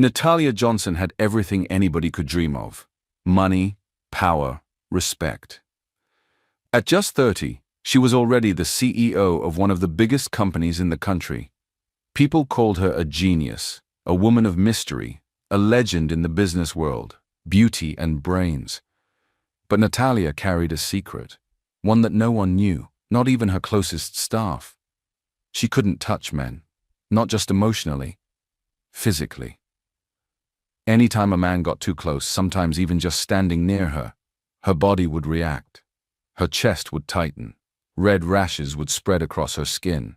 Natalia Johnson had everything anybody could dream of: money, power, respect. At just 30, she was already the CEO of one of the biggest companies in the country. People called her a genius, a woman of mystery, a legend in the business world, beauty and brains. But Natalia carried a secret, one that no one knew, not even her closest staff. She couldn't touch men, not just emotionally, physically. Anytime a man got too close, sometimes even just standing near her, her body would react. Her chest would tighten. Red rashes would spread across her skin.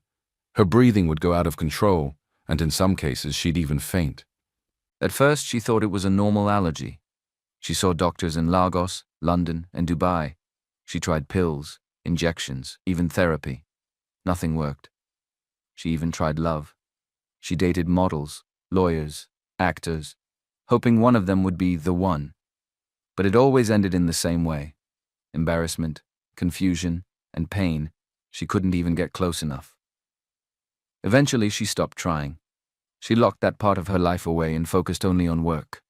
Her breathing would go out of control, and in some cases she'd even faint. At first, she thought it was a normal allergy. She saw doctors in Lagos, London, and Dubai. She tried pills, injections, even therapy. Nothing worked. She even tried love. She dated models, lawyers, actors, hoping one of them would be the one. But it always ended in the same way. Embarrassment, confusion, and pain. She couldn't even get close enough. Eventually, she stopped trying. She locked that part of her life away and focused only on work.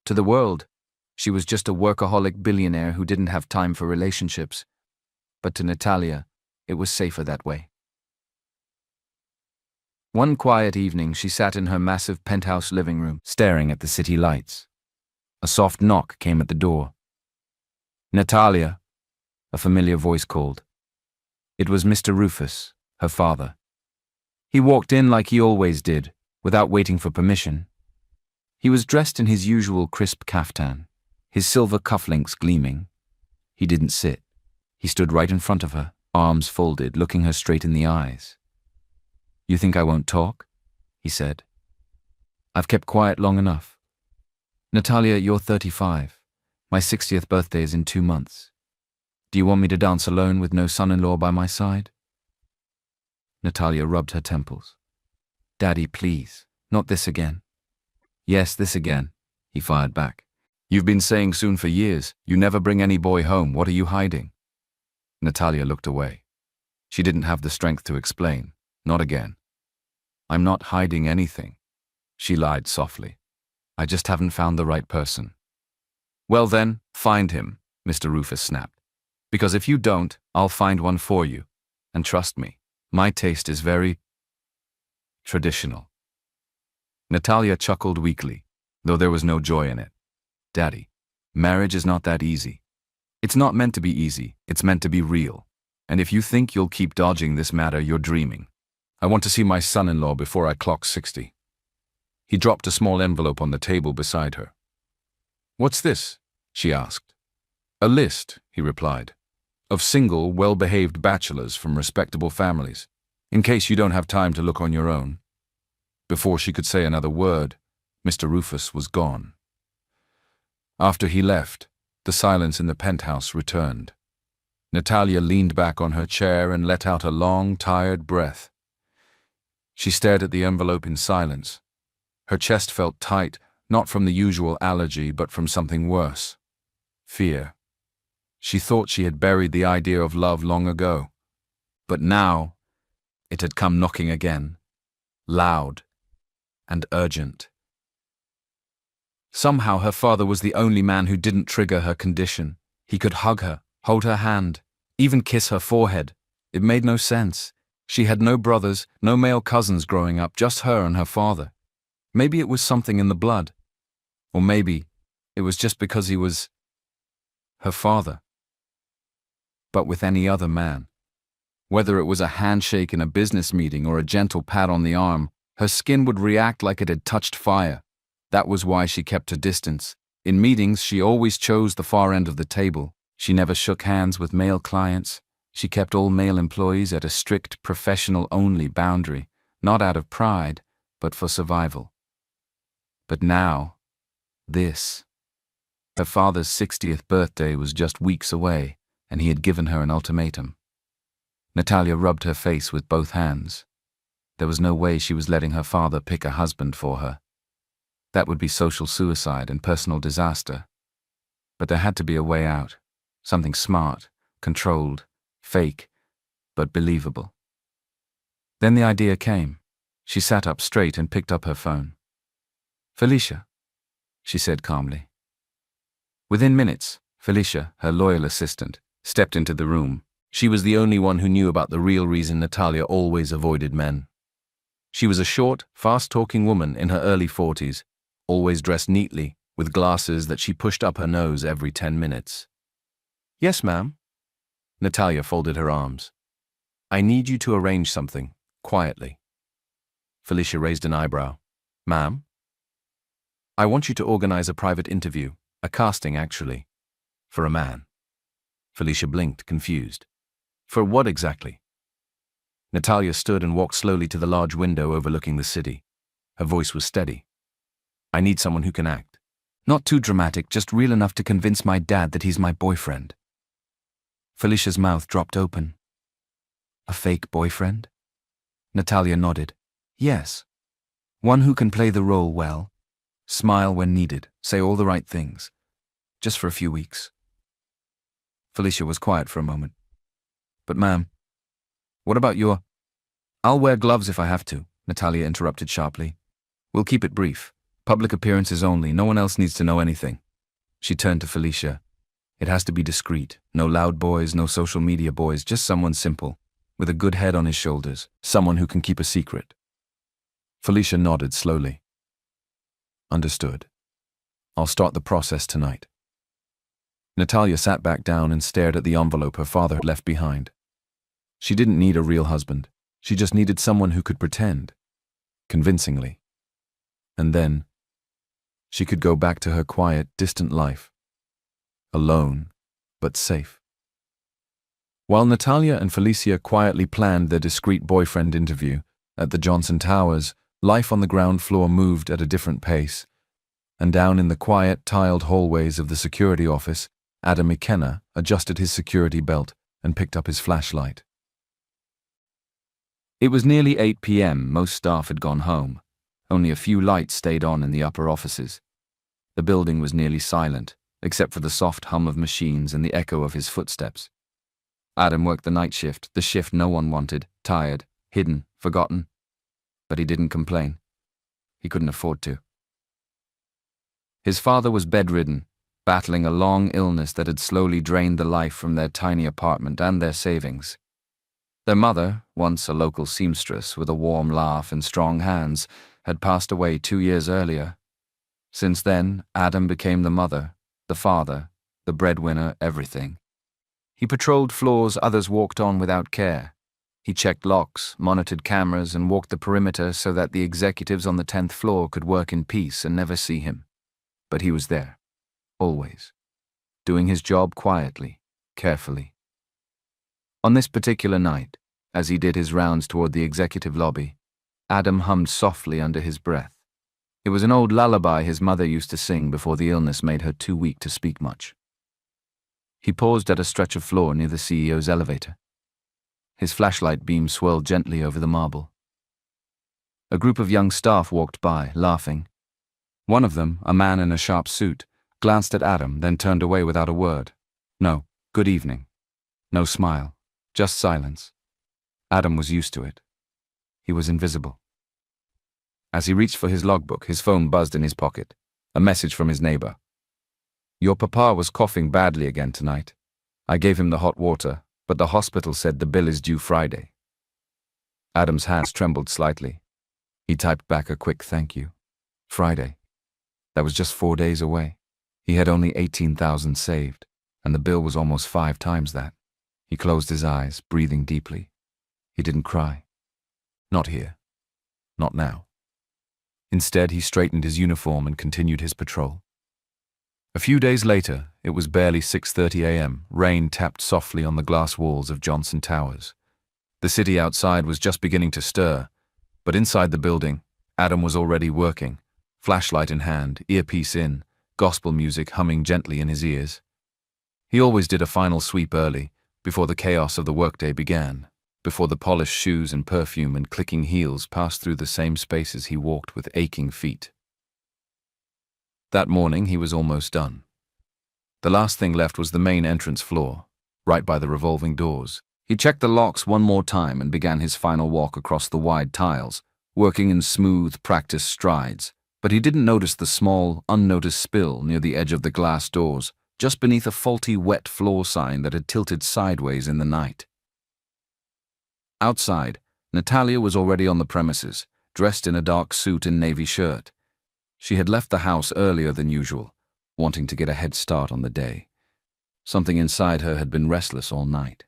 To the world, she was just a workaholic billionaire who didn't have time for relationships. But to Natalia, it was safer that way. One quiet evening, she sat in her massive penthouse living room, staring at the city lights. A soft knock came at the door. "Natalia," a familiar voice called. It was Mr. Rufus, her father. He walked in like he always did, without waiting for permission. He was dressed in his usual crisp kaftan, his silver cufflinks gleaming. He didn't sit. He stood right in front of her, arms folded, looking her straight in the eyes. "You think I won't talk?" he said. "I've kept quiet long enough. Natalia, you're 35. My 60th birthday is in 2 months. Do you want me to dance alone with no son-in-law by my side?" Natalia rubbed her temples. "Daddy, please, not this again." "Yes, this again," he fired back. "You've been saying soon for years. You never bring any boy home. What are you hiding?" Natalia looked away. She didn't have the strength to explain. Not again. "I'm not hiding anything," she lied softly. "I just haven't found the right person." "Well then, find him," Mr. Rufus snapped. "Because if you don't, I'll find one for you. And trust me, my taste is very traditional." Natalia chuckled weakly, though there was no joy in it. "Daddy, marriage is not that easy. It's not meant to be easy, it's meant to be real. And if you think you'll keep dodging this matter, you're dreaming. I want to see my son-in-law before I clock 60. He dropped a small envelope on the table beside her. "What's this?" she asked. "A list," he replied, "of single, well-behaved bachelors from respectable families, in case you don't have time to look on your own." Before she could say another word, Mr. Rufus was gone. After he left, the silence in the penthouse returned. Natalia leaned back on her chair and let out a long, tired breath. She stared at the envelope in silence. Her chest felt tight, not from the usual allergy, but from something worse. Fear. She thought she had buried the idea of love long ago. But now, it had come knocking again. Loud and urgent. Somehow her father was the only man who didn't trigger her condition. He could hug her, hold her hand, even kiss her forehead. It made no sense. She had no brothers, no male cousins growing up, just her and her father. Maybe it was something in the blood. Or maybe it was just because he was her father. But with any other man, whether it was a handshake in a business meeting or a gentle pat on the arm, her skin would react like it had touched fire. That was why she kept her distance. In meetings, she always chose the far end of the table. She never shook hands with male clients. She kept all male employees at a strict professional-only boundary, not out of pride, but for survival. But now, this. Her father's 60th birthday was just weeks away, and he had given her an ultimatum. Natalia rubbed her face with both hands. There was no way she was letting her father pick a husband for her. That would be social suicide and personal disaster. But there had to be a way out. Something smart, controlled, fake, but believable. Then the idea came. She sat up straight and picked up her phone. Felicia, she said calmly. Within minutes, Felicia, her loyal assistant, stepped into the room. She was the only one who knew about the real reason Natalia always avoided men. She was a short, fast-talking woman in her early 40s, always dressed neatly, with glasses that she pushed up her nose every 10 minutes. "Yes, ma'am." Natalia folded her arms. "I need you to arrange something, quietly." Felicia raised an eyebrow. "Ma'am?" "I want you to organize a private interview, a casting actually, for a man." Felicia blinked, confused. "For what exactly?" Natalia stood and walked slowly to the large window overlooking the city. Her voice was steady. "I need someone who can act. Not too dramatic, just real enough to convince my dad that he's my boyfriend." Felicia's mouth dropped open. "A fake boyfriend?" Natalia nodded. "Yes. One who can play the role well, smile when needed, say all the right things. Just for a few weeks." Felicia was quiet for a moment. "But ma'am, what about your—" "I'll wear gloves if I have to," Natalia interrupted sharply. "We'll keep it brief. Public appearances only, no one else needs to know anything." She turned to Felicia. "It has to be discreet. No loud boys, no social media boys, just someone simple, with a good head on his shoulders, someone who can keep a secret." Felicia nodded slowly. "Understood. I'll start the process tonight." Natalia sat back down and stared at the envelope her father had left behind. She didn't need a real husband. She just needed someone who could pretend, convincingly. And then, she could go back to her quiet, distant life. Alone, but safe. While Natalia and Felicia quietly planned their discreet boyfriend interview at the Johnson Towers, life on the ground floor moved at a different pace. And down in the quiet, tiled hallways of the security office, Adam McKenna adjusted his security belt and picked up his flashlight. It was nearly 8 p.m. Most staff had gone home. Only a few lights stayed on in the upper offices. The building was nearly silent, except for the soft hum of machines and the echo of his footsteps. Adam worked the night shift, the shift no one wanted, tired, hidden, forgotten. But he didn't complain. He couldn't afford to. His father was bedridden, battling a long illness that had slowly drained the life from their tiny apartment and their savings. Their mother, once a local seamstress with a warm laugh and strong hands, had passed away 2 years earlier. Since then, Adam became the mother, the father, the breadwinner, everything. He patrolled floors others walked on without care. He checked locks, monitored cameras, and walked the perimeter so that the executives on the 10th floor could work in peace and never see him. But he was there, always, doing his job quietly, carefully. On this particular night, as he did his rounds toward the executive lobby, Adam hummed softly under his breath. It was an old lullaby his mother used to sing before the illness made her too weak to speak much. He paused at a stretch of floor near the CEO's elevator. His flashlight beam swirled gently over the marble. A group of young staff walked by, laughing. One of them, a man in a sharp suit, glanced at Adam, then turned away without a word. No, good evening. No smile, just silence. Adam was used to it. He was invisible. As he reached for his logbook, his phone buzzed in his pocket. A message from his neighbor. "Your papa was coughing badly again tonight. I gave him the hot water, but the hospital said the bill is due Friday." Adam's hands trembled slightly. He typed back a quick thank you. Friday. That was just 4 days away. He had only 18,000 saved, and the bill was almost 5 times that. He closed his eyes, breathing deeply. He didn't cry. Not here. Not now. Instead, he straightened his uniform and continued his patrol. A few days later, it was barely 6:30 a.m. Rain tapped softly on the glass walls of Johnson Towers. The city outside was just beginning to stir, but inside the building, Adam was already working, flashlight in hand, earpiece in, gospel music humming gently in his ears. He always did a final sweep early, before the chaos of the workday began, before the polished shoes and perfume and clicking heels passed through the same spaces he walked with aching feet. That morning he was almost done. The last thing left was the main entrance floor, right by the revolving doors. He checked the locks one more time and began his final walk across the wide tiles, working in smooth, practiced strides, But he didn't notice the small, unnoticed spill near the edge of the glass doors, just beneath a faulty wet floor sign that had tilted sideways in the night. Outside, Natalia was already on the premises, dressed in a dark suit and navy shirt. She had left the house earlier than usual, wanting to get a head start on the day. Something inside her had been restless all night.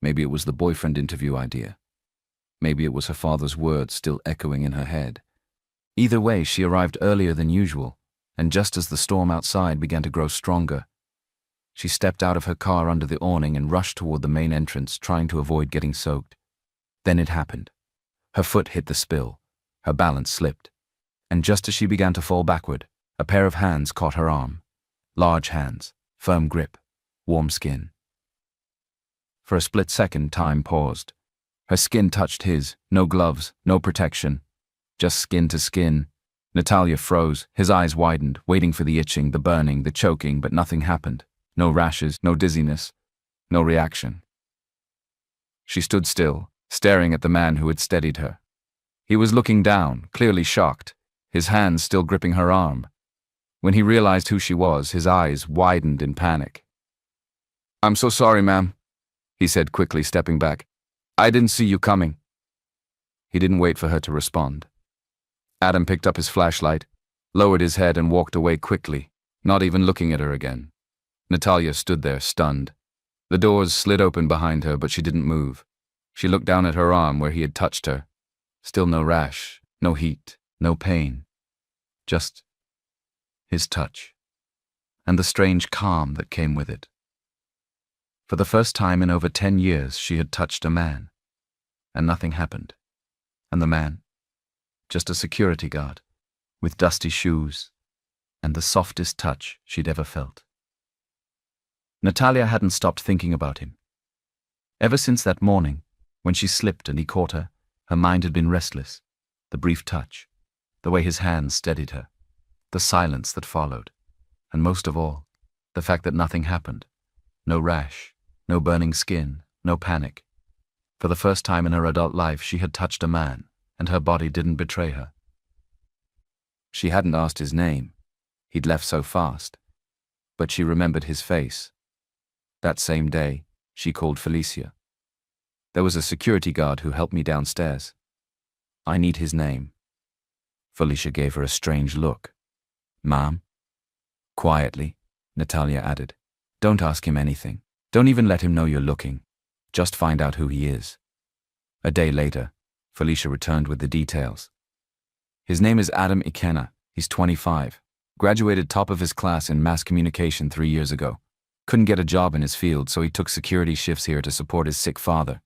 Maybe it was the boyfriend interview idea. Maybe it was her father's words still echoing in her head. Either way, she arrived earlier than usual, and just as the storm outside began to grow stronger, she stepped out of her car under the awning and rushed toward the main entrance, trying to avoid getting soaked. Then it happened. Her foot hit the spill, her balance slipped, and just as she began to fall backward, a pair of hands caught her arm. Large hands, firm grip, warm skin. For a split second, time paused. Her skin touched his, no gloves, no protection, just skin to skin. Natalia froze, his eyes widened, waiting for the itching, the burning, the choking, but nothing happened. No rashes, no dizziness, no reaction. She stood still, staring at the man who had steadied her. He was looking down, clearly shocked, his hands still gripping her arm. When he realized who she was, his eyes widened in panic. "I'm so sorry, ma'am," he said quickly, stepping back. "I didn't see you coming." He didn't wait for her to respond. Adam picked up his flashlight, lowered his head and walked away quickly, not even looking at her again. Natalia stood there, stunned. The doors slid open behind her, but she didn't move. She looked down at her arm where he had touched her. Still no rash, no heat, no pain. Just his touch, and the strange calm that came with it. For the first time in over 10 years, she had touched a man, and nothing happened. And the man, just a security guard, with dusty shoes, and the softest touch she'd ever felt. Natalia hadn't stopped thinking about him. Ever since that morning, when she slipped and he caught her, her mind had been restless. The brief touch, the way his hands steadied her, the silence that followed, and most of all, the fact that nothing happened. No rash, no burning skin, no panic. For the first time in her adult life, she had touched a man, and her body didn't betray her. She hadn't asked his name. He'd left so fast. But she remembered his face. That same day, she called Felicia. "There was a security guard who helped me downstairs. I need his name." Felicia gave her a strange look. "Ma'am?" Quietly, Natalia added, "Don't ask him anything. Don't even let him know you're looking. Just find out who he is." A day later, Felicia returned with the details. "His name is Adam Ikenna. He's 25. Graduated top of his class in mass communication 3 years ago. Couldn't get a job in his field, so he took security shifts here to support his sick father."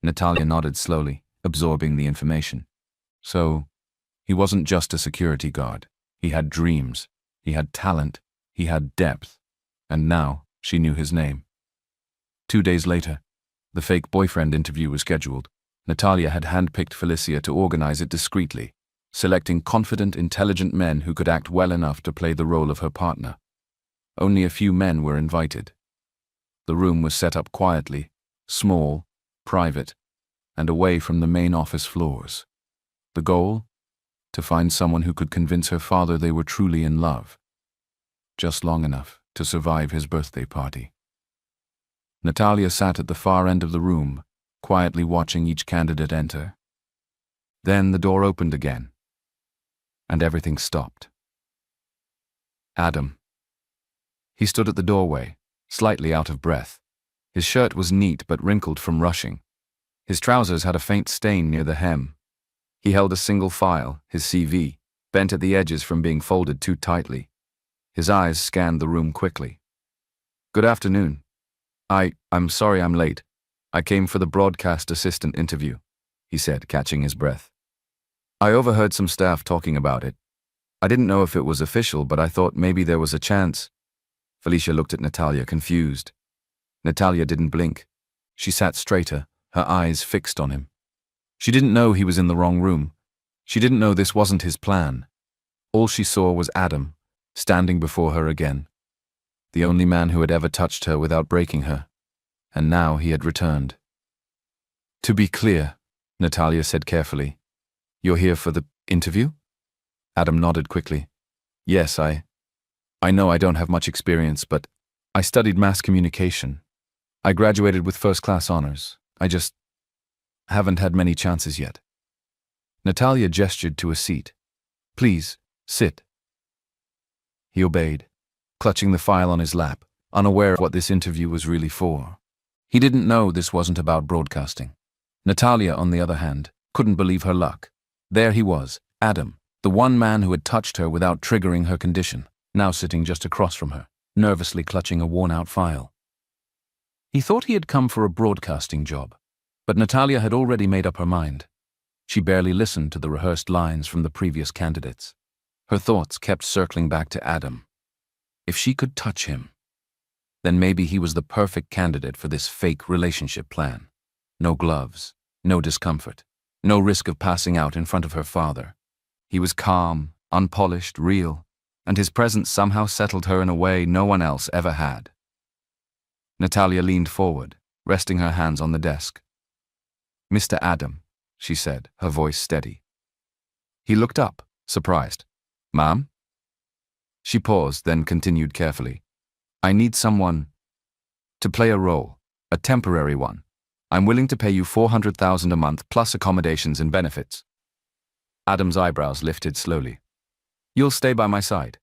Natalia nodded slowly, absorbing the information. So, he wasn't just a security guard. He had dreams. He had talent. He had depth. And now, she knew his name. 2 days later, the fake boyfriend interview was scheduled. Natalia had handpicked Felicia to organize it discreetly, selecting confident, intelligent men who could act well enough to play the role of her partner. Only a few men were invited. The room was set up quietly, small, private, and away from the main office floors. The goal? To find someone who could convince her father they were truly in love. Just long enough to survive his birthday party. Natalia sat at the far end of the room, quietly watching each candidate enter. Then the door opened again, and everything stopped. Adam. He stood at the doorway, slightly out of breath. His shirt was neat but wrinkled from rushing. His trousers had a faint stain near the hem. He held a single file, his CV, bent at the edges from being folded too tightly. His eyes scanned the room quickly. "Good afternoon. I'm sorry I'm late. I came for the broadcast assistant interview," he said, catching his breath. "I overheard some staff talking about it. I didn't know if it was official, but I thought maybe there was a chance." Felicia looked at Natalia, confused. Natalia didn't blink. She sat straighter, her eyes fixed on him. She didn't know he was in the wrong room. She didn't know this wasn't his plan. All she saw was Adam, standing before her again. The only man who had ever touched her without breaking her. And now he had returned. "To be clear," Natalia said carefully, "you're here for the interview?" Adam nodded quickly. Yes, I know I don't have much experience, but I studied mass communication. I graduated with first-class honors. I just haven't had many chances yet. Natalia gestured to a seat. Please, sit. He obeyed, clutching the file on his lap, unaware of what this interview was really for. He didn't know this wasn't about broadcasting. Natalia, on the other hand, couldn't believe her luck. There he was, Adam, the one man who had touched her without triggering her condition, now sitting just across from her, nervously clutching a worn-out file. He thought he had come for a broadcasting job, but Natalia had already made up her mind. She barely listened to the rehearsed lines from the previous candidates. Her thoughts kept circling back to Adam. If she could touch him, then maybe he was the perfect candidate for this fake relationship plan. No gloves, no discomfort, no risk of passing out in front of her father. He was calm, unpolished, real, and his presence somehow settled her in a way no one else ever had. Natalia leaned forward, resting her hands on the desk. Mr. Adam, she said, her voice steady. He looked up, surprised. Ma'am? She paused, then continued carefully. I need someone to play a role, a temporary one. I'm willing to pay you $400,000 a month plus accommodations and benefits. Adam's eyebrows lifted slowly. You'll stay by my side.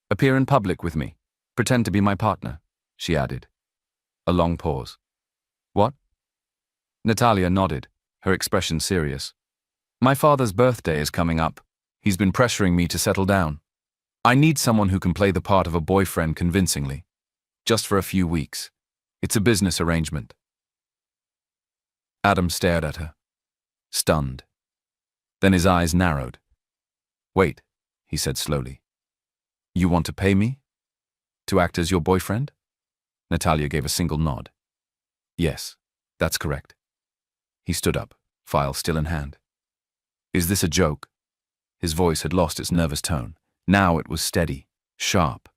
Appear in public with me. Pretend to be my partner, she added. A long pause. What? Natalia nodded, her expression serious. My father's birthday is coming up. He's been pressuring me to settle down. I need someone who can play the part of a boyfriend convincingly. Just for a few weeks. It's a business arrangement. Adam stared at her, stunned. Then his eyes narrowed. Wait, he said slowly. You want to pay me? To act as your boyfriend? Natalia gave a single nod. Yes, that's correct. He stood up, file still in hand. Is this a joke? His voice had lost its nervous tone. Now it was steady, sharp.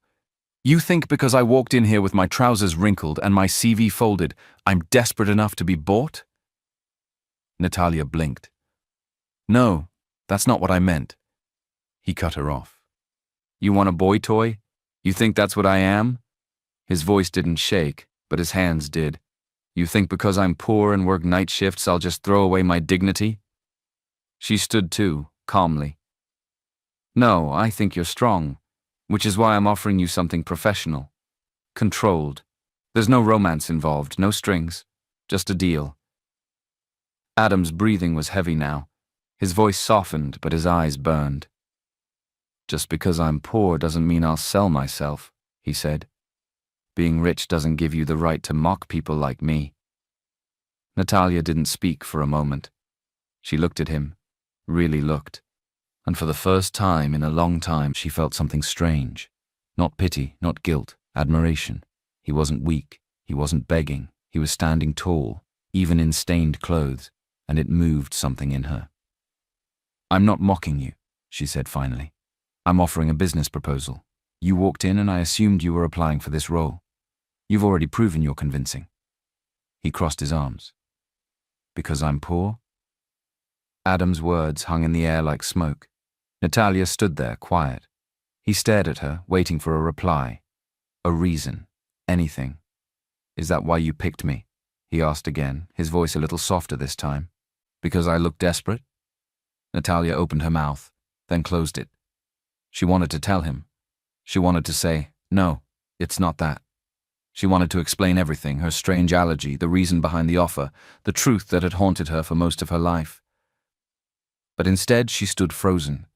You think because I walked in here with my trousers wrinkled and my CV folded, I'm desperate enough to be bought? Natalia blinked. No, that's not what I meant. He cut her off. You want a boy toy? You think that's what I am? His voice didn't shake, but his hands did. You think because I'm poor and work night shifts, I'll just throw away my dignity? She stood too, calmly. No, I think you're strong, which is why I'm offering you something professional. Controlled. There's no romance involved, no strings, just a deal. Adam's breathing was heavy now. His voice softened, but his eyes burned. Just because I'm poor doesn't mean I'll sell myself, he said. Being rich doesn't give you the right to mock people like me. Natalia didn't speak for a moment. She looked at him, really looked. And for the first time in a long time, she felt something strange. Not pity, not guilt, admiration. He wasn't weak, he wasn't begging, he was standing tall, even in stained clothes, and it moved something in her. I'm not mocking you, she said finally. I'm offering a business proposal. You walked in and I assumed you were applying for this role. You've already proven you're convincing. He crossed his arms. Because I'm poor? Adam's words hung in the air like smoke. Natalia stood there, quiet. He stared at her, waiting for a reply. A reason. Anything. Is that why you picked me? He asked again, his voice a little softer this time. Because I look desperate? Natalia opened her mouth, then closed it. She wanted to tell him. She wanted to say, no, it's not that. She wanted to explain everything, her strange allergy, the reason behind the offer, the truth that had haunted her for most of her life. But instead she stood frozen.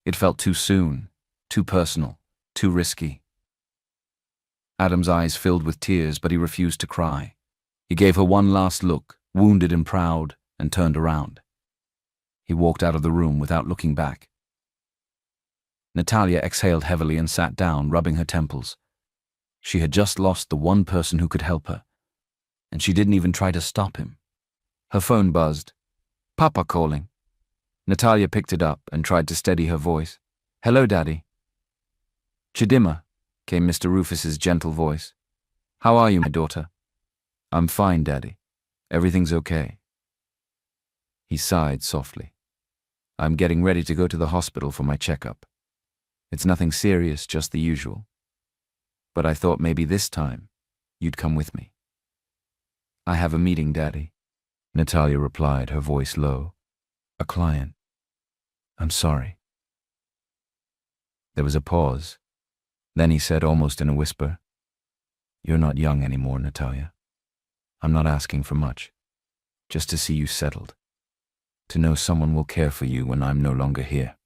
It felt too soon, too personal, too risky. Adam's eyes filled with tears, but he refused to cry. He gave her one last look, wounded and proud, and turned around. He walked out of the room without looking back. Natalia exhaled heavily and sat down, rubbing her temples. She had just lost the one person who could help her, and she didn't even try to stop him. Her phone buzzed. Papa calling. Natalia picked it up and tried to steady her voice. Hello, Daddy. Chidima, came Mr. Rufus's gentle voice. How are you, my daughter? I'm fine, Daddy. Everything's okay. He sighed softly. I'm getting ready to go to the hospital for my checkup. It's nothing serious, just the usual. But I thought maybe this time you'd come with me. I have a meeting, Daddy, Natalia replied, her voice low. A client. I'm sorry. There was a pause. Then he said, almost in a whisper, You're not young anymore, Natalia. I'm not asking for much. Just to see you settled. To know someone will care for you when I'm no longer here.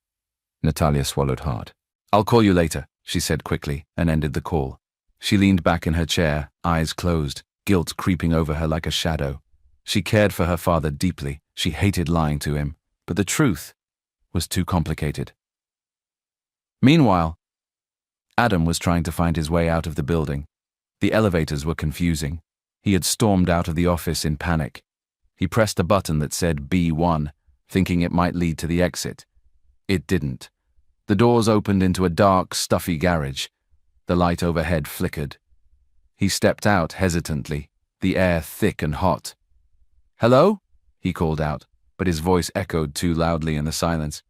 Natalia swallowed hard. I'll call you later, she said quickly, and ended the call. She leaned back in her chair, eyes closed, guilt creeping over her like a shadow. She cared for her father deeply. She hated lying to him, but the truth was too complicated. Meanwhile, Adam was trying to find his way out of the building. The elevators were confusing. He had stormed out of the office in panic. He pressed a button that said B1, thinking it might lead to the exit. It didn't. The doors opened into a dark, stuffy garage. The light overhead flickered. He stepped out hesitantly, the air thick and hot. Hello? He called out, but his voice echoed too loudly in the silence.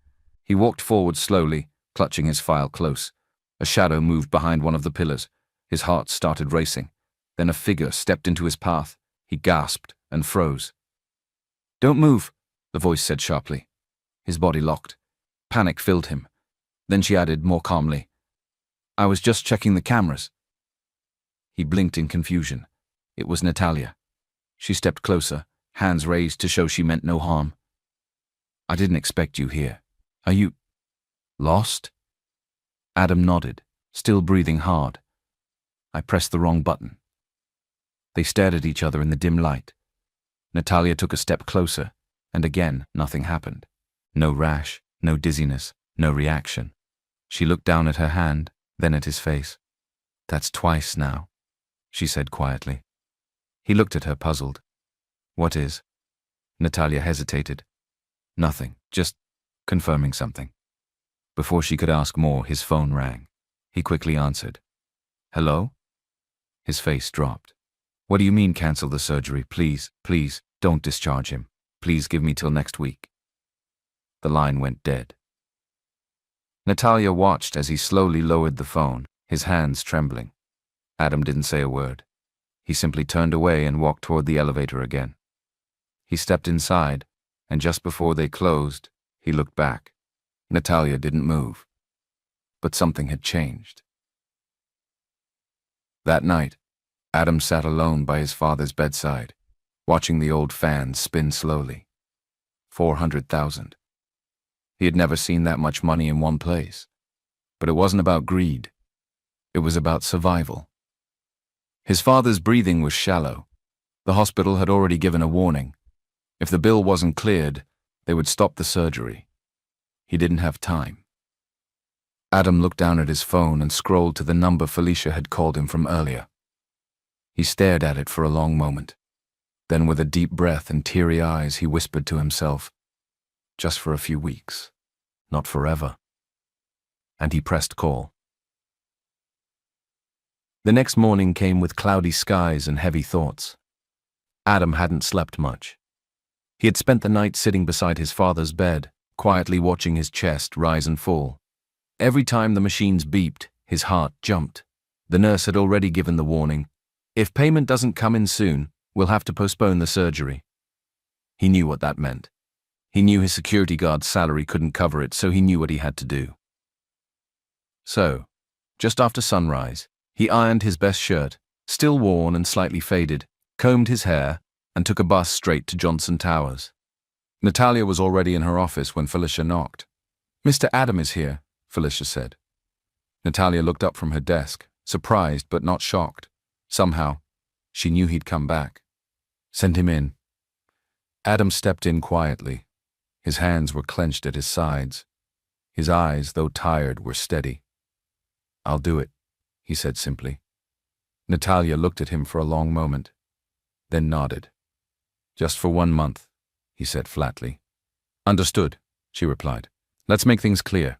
He walked forward slowly, clutching his file close. A shadow moved behind one of the pillars. His heart started racing. Then a figure stepped into his path. He gasped and froze. Don't move, the voice said sharply. His body locked. Panic filled him. Then she added more calmly, I was just checking the cameras. He blinked in confusion. It was Natalia. She stepped closer, hands raised to show she meant no harm. I didn't expect you here. Are you lost? Adam nodded, still breathing hard. I pressed the wrong button. They stared at each other in the dim light. Natalia took a step closer, and again nothing happened. No rash, no dizziness, no reaction. She looked down at her hand, then at his face. That's twice now, she said quietly. He looked at her, puzzled. What is? Natalia hesitated. Nothing, just confirming something. Before she could ask more, his phone rang. He quickly answered. Hello? His face dropped. What do you mean cancel the surgery? Please, please, don't discharge him. Please give me till next week. The line went dead. Natalia watched as he slowly lowered the phone, his hands trembling. Adam didn't say a word. He simply turned away and walked toward the elevator again. He stepped inside, and just before they closed, he looked back. Natalia didn't move. But something had changed. That night, Adam sat alone by his father's bedside, watching the old fan spin slowly. 400,000. He had never seen that much money in one place. But it wasn't about greed. It was about survival. His father's breathing was shallow. The hospital had already given a warning. If the bill wasn't cleared, they would stop the surgery. He didn't have time. Adam looked down at his phone and scrolled to the number Felicia had called him from earlier. He stared at it for a long moment. Then with a deep breath and teary eyes, he whispered to himself, just for a few weeks, not forever. And he pressed call. The next morning came with cloudy skies and heavy thoughts. Adam hadn't slept much. He had spent the night sitting beside his father's bed, quietly watching his chest rise and fall. Every time the machines beeped, his heart jumped. The nurse had already given the warning, if payment doesn't come in soon, we'll have to postpone the surgery. He knew what that meant. He knew his security guard's salary couldn't cover it, so he knew what he had to do. So, just after sunrise, he ironed his best shirt, still worn and slightly faded, combed his hair, and took a bus straight to Johnson Towers. Natalia was already in her office when Felicia knocked. Mr. Adam is here, Felicia said. Natalia looked up from her desk, surprised but not shocked. Somehow, she knew he'd come back. Send him in. Adam stepped in quietly. His hands were clenched at his sides. His eyes, though tired, were steady. I'll do it, he said simply. Natalia looked at him for a long moment, then nodded. Just for 1 month, he said flatly. Understood, she replied. Let's make things clear.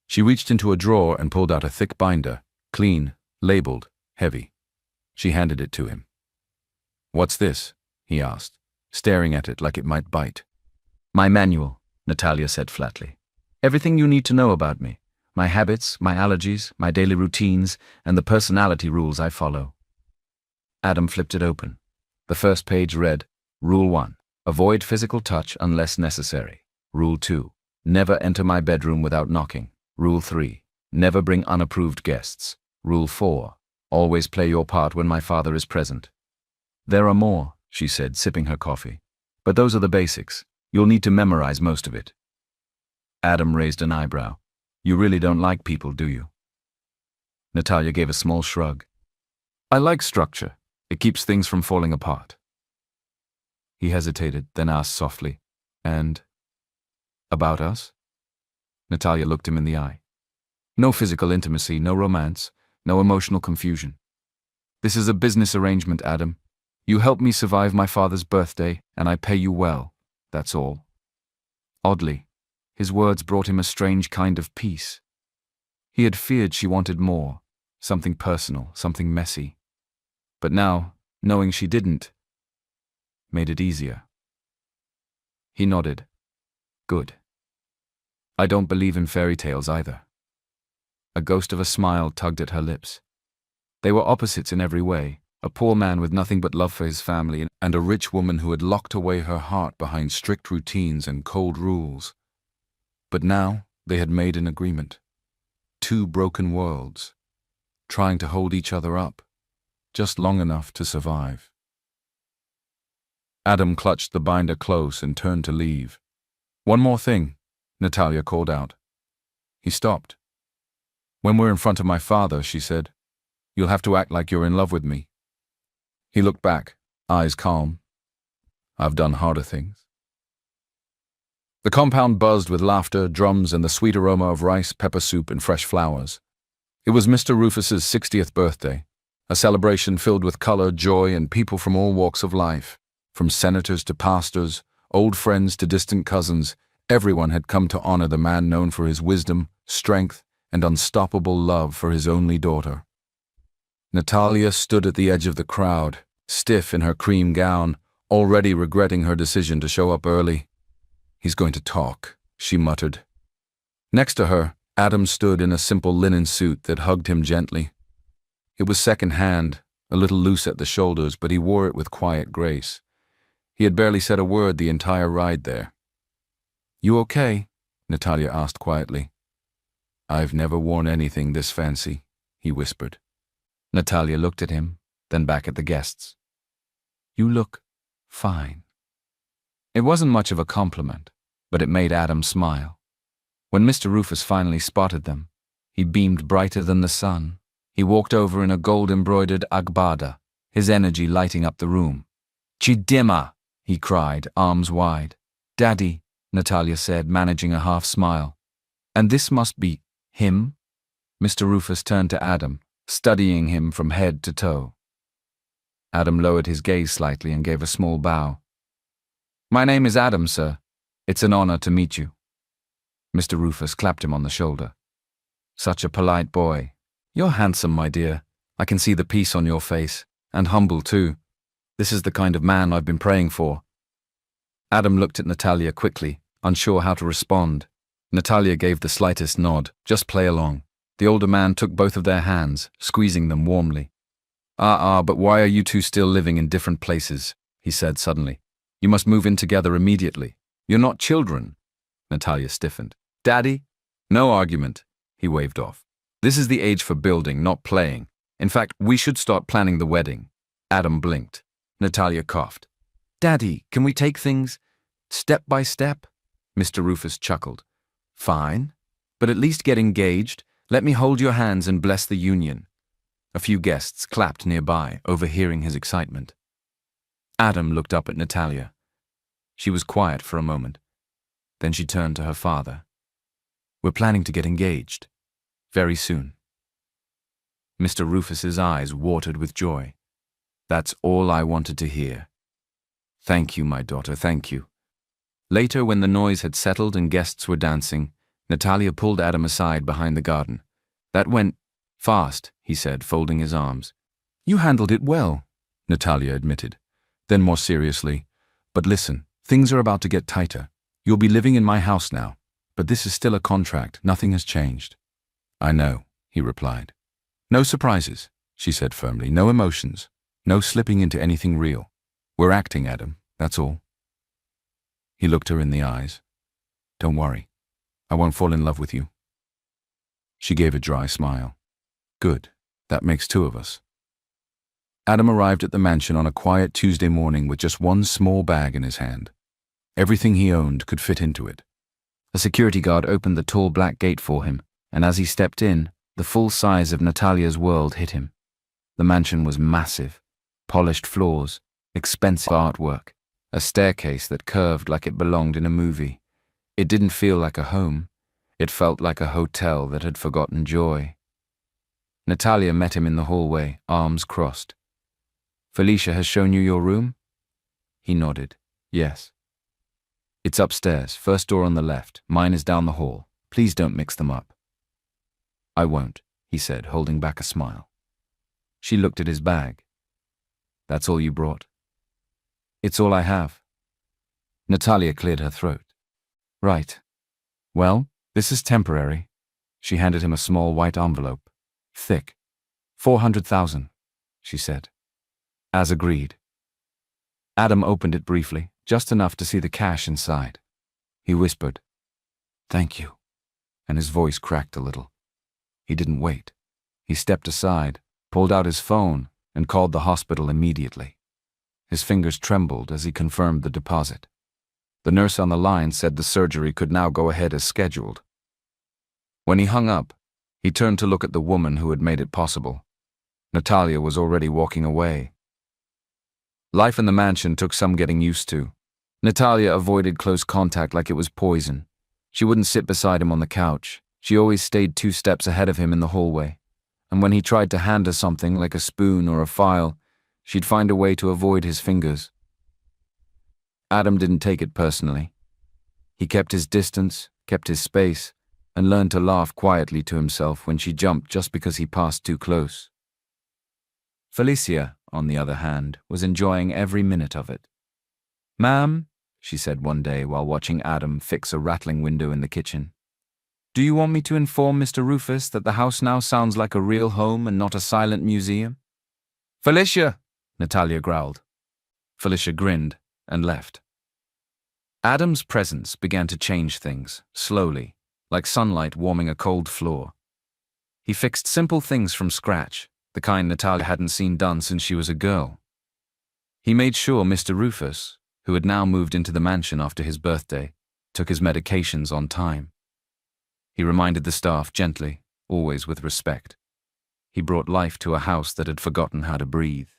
She reached into a drawer and pulled out a thick binder, clean, labeled, heavy. She handed it to him. What's this? He asked, staring at it like it might bite. My manual, Natalia said flatly. Everything you need to know about me. My habits, my allergies, my daily routines, and the personality rules I follow. Adam flipped it open. The first page read, Rule 1. Avoid physical touch unless necessary. Rule 2. Never enter my bedroom without knocking. Rule 3. Never bring unapproved guests. Rule 4. Always play your part when my father is present. There are more, she said, sipping her coffee. But those are the basics. You'll need to memorize most of it. Adam raised an eyebrow. You really don't like people, do you? Natalia gave a small shrug. I like structure. It keeps things from falling apart. He hesitated, then asked softly, And about us? Natalia looked him in the eye. No physical intimacy, no romance, no emotional confusion. This is a business arrangement, Adam. You help me survive my father's birthday, and I pay you well. That's all. Oddly, his words brought him a strange kind of peace. He had feared she wanted more, something personal, something messy. But now, knowing she didn't, made it easier. He nodded. Good. I don't believe in fairy tales either. A ghost of a smile tugged at her lips. They were opposites in every way, a poor man with nothing but love for his family and a rich woman who had locked away her heart behind strict routines and cold rules. But now they had made an agreement. Two broken worlds, trying to hold each other up, just long enough to survive. Adam clutched the binder close and turned to leave. One more thing, Natalia called out. He stopped. When we're in front of my father, she said, you'll have to act like you're in love with me. He looked back, eyes calm. I've done harder things. The compound buzzed with laughter, drums, and the sweet aroma of rice, pepper soup, and fresh flowers. It was Mr. Rufus's 60th birthday, a celebration filled with color, joy, and people from all walks of life. From senators to pastors, old friends to distant cousins, everyone had come to honor the man known for his wisdom, strength, and unstoppable love for his only daughter. Natalia stood at the edge of the crowd, stiff in her cream gown, already regretting her decision to show up early. He's going to talk, she muttered. Next to her, Adam stood in a simple linen suit that hugged him gently. It was second-hand, a little loose at the shoulders, but he wore it with quiet grace. He had barely said a word the entire ride there. You okay? Natalia asked quietly. I've never worn anything this fancy, he whispered. Natalia looked at him, then back at the guests. You look fine. It wasn't much of a compliment, but it made Adam smile. When Mr. Rufus finally spotted them, he beamed brighter than the sun. He walked over in a gold-embroidered agbada, his energy lighting up the room. Chidima, he cried, arms wide. Daddy, Natalia said, managing a half-smile. And this must be him? Mr. Rufus turned to Adam, studying him from head to toe. Adam lowered his gaze slightly and gave a small bow. My name is Adam, sir. It's an honor to meet you. Mr. Rufus clapped him on the shoulder. Such a polite boy. You're handsome, my dear. I can see the peace on your face. And humble, too. This is the kind of man I've been praying for. Adam looked at Natalia quickly, unsure how to respond. Natalia gave the slightest nod. Just play along. The older man took both of their hands, squeezing them warmly. But why are you two still living in different places? He said suddenly. You must move in together immediately. You're not children. Natalia stiffened. Daddy? No argument. He waved off. This is the age for building, not playing. In fact, we should start planning the wedding. Adam blinked. Natalia coughed. Daddy, can we take things step by step? Mr. Rufus chuckled. Fine, but at least get engaged. Let me hold your hands and bless the union. A few guests clapped nearby, overhearing his excitement. Adam looked up at Natalia. She was quiet for a moment. Then she turned to her father. We're planning to get engaged. Very soon. Mr. Rufus's eyes watered with joy. That's all I wanted to hear. Thank you, my daughter, thank you. Later, when the noise had settled and guests were dancing, Natalia pulled Adam aside behind the garden. That went fast, he said, folding his arms. You handled it well, Natalia admitted. Then more seriously, but listen, things are about to get tighter. You'll be living in my house now, but this is still a contract. Nothing has changed. I know, he replied. No surprises, she said firmly. No emotions. No slipping into anything real. We're acting, Adam, that's all. He looked her in the eyes. Don't worry. I won't fall in love with you. She gave a dry smile. Good. That makes two of us. Adam arrived at the mansion on a quiet Tuesday morning with just one small bag in his hand. Everything he owned could fit into it. A security guard opened the tall black gate for him, and as he stepped in, the full size of Natalia's world hit him. The mansion was massive. Polished floors, expensive artwork, a staircase that curved like it belonged in a movie. It didn't feel like a home. It felt like a hotel that had forgotten joy. Natalia met him in the hallway, arms crossed. Felicia has shown you your room? He nodded. Yes. It's upstairs, first door on the left. Mine is down the hall. Please don't mix them up. I won't, he said, holding back a smile. She looked at his bag. That's all you brought? It's all I have. Natalia cleared her throat. Right. Well, this is temporary. She handed him a small white envelope. Thick. 400,000, she said. As agreed. Adam opened it briefly, just enough to see the cash inside. He whispered, "Thank you," and his voice cracked a little. He didn't wait. He stepped aside, pulled out his phone, and called the hospital immediately. His fingers trembled as he confirmed the deposit. The nurse on the line said the surgery could now go ahead as scheduled. When he hung up, he turned to look at the woman who had made it possible. Natalia was already walking away. Life in the mansion took some getting used to. Natalia avoided close contact like it was poison. She wouldn't sit beside him on the couch. She always stayed 2 steps ahead of him in the hallway. And when he tried to hand her something like a spoon or a file, she'd find a way to avoid his fingers. Adam didn't take it personally. He kept his distance, kept his space, and learned to laugh quietly to himself when she jumped just because he passed too close. Felicia, on the other hand, was enjoying every minute of it. "Ma'am," she said one day while watching Adam fix a rattling window in the kitchen, "do you want me to inform Mr. Rufus that the house now sounds like a real home and not a silent museum?" "Felicia!" Natalia growled. Felicia grinned and left. Adam's presence began to change things, slowly, like sunlight warming a cold floor. He fixed simple things from scratch, the kind Natalia hadn't seen done since she was a girl. He made sure Mr. Rufus, who had now moved into the mansion after his birthday, took his medications on time. He reminded the staff gently, always with respect. He brought life to a house that had forgotten how to breathe.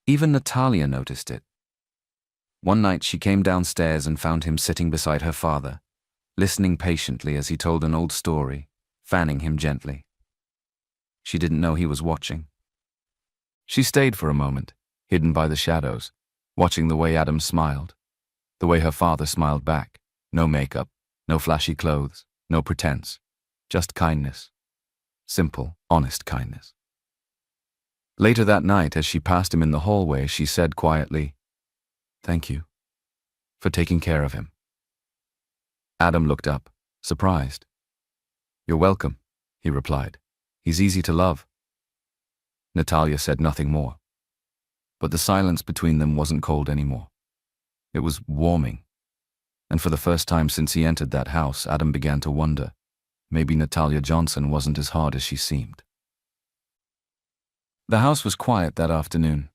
Even Natalia noticed it. One night she came downstairs and found him sitting beside her father, listening patiently as he told an old story, fanning him gently. She didn't know he was watching. She stayed for a moment, hidden by the shadows, watching the way Adam smiled, the way her father smiled back. No makeup, no flashy clothes, no pretense, just kindness. Simple, honest kindness. Later that night, as she passed him in the hallway, she said quietly, "Thank you for taking care of him." Adam looked up, surprised. "You're welcome," he replied. "He's easy to love." Natalia said nothing more. But the silence between them wasn't cold anymore. It was warming. And for the first time since he entered that house, Adam began to wonder, maybe Natalia Johnson wasn't as hard as she seemed. The house was quiet that afternoon.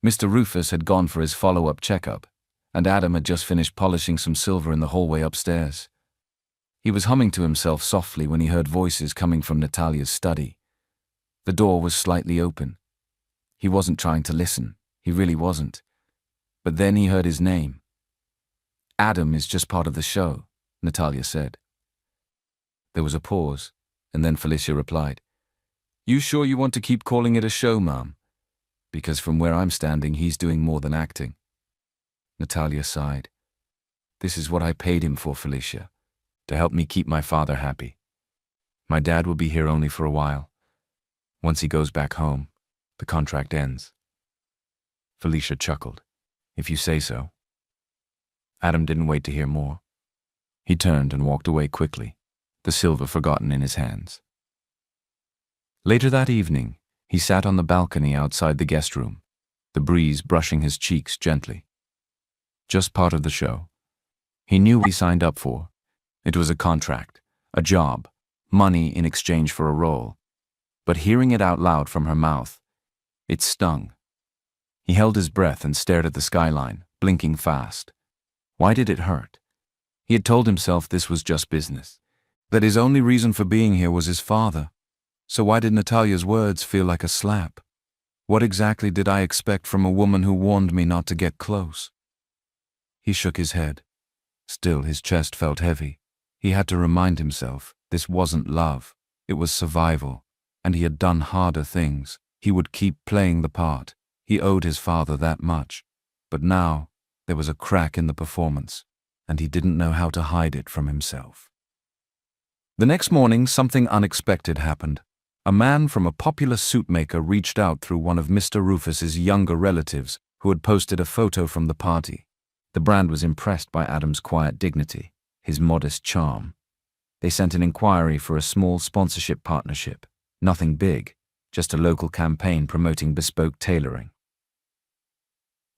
Mr. Rufus had gone for his follow-up checkup, and Adam had just finished polishing some silver in the hallway upstairs. He was humming to himself softly when he heard voices coming from Natalia's study. The door was slightly open. He wasn't trying to listen. He really wasn't. But then he heard his name. "Adam is just part of the show," Natalia said. There was a pause, and then Felicia replied, "You sure you want to keep calling it a show, Mom? Because from where I'm standing, he's doing more than acting." Natalia sighed. "This is what I paid him for, Felicia, to help me keep my father happy. My dad will be here only for a while. Once he goes back home, the contract ends." Felicia chuckled. "If you say so." Adam didn't wait to hear more. He turned and walked away quickly, the silver forgotten in his hands. Later that evening, he sat on the balcony outside the guest room, the breeze brushing his cheeks gently. Just part of the show. He knew what he signed up for. It was a contract, a job, money in exchange for a role. But hearing it out loud from her mouth, it stung. He held his breath and stared at the skyline, blinking fast. Why did it hurt? He had told himself this was just business, that his only reason for being here was his father. So why did Natalia's words feel like a slap? What exactly did I expect from a woman who warned me not to get close? He shook his head. Still, his chest felt heavy. He had to remind himself this wasn't love, it was survival, and he had done harder things. He would keep playing the part. He owed his father that much. But now, there was a crack in the performance, and he didn't know how to hide it from himself. The next morning, something unexpected happened. A man from a popular suit maker reached out through one of Mr. Rufus's younger relatives who had posted a photo from the party. The brand was impressed by Adam's quiet dignity, his modest charm. They sent an inquiry for a small sponsorship partnership. Nothing big, just a local campaign promoting bespoke tailoring.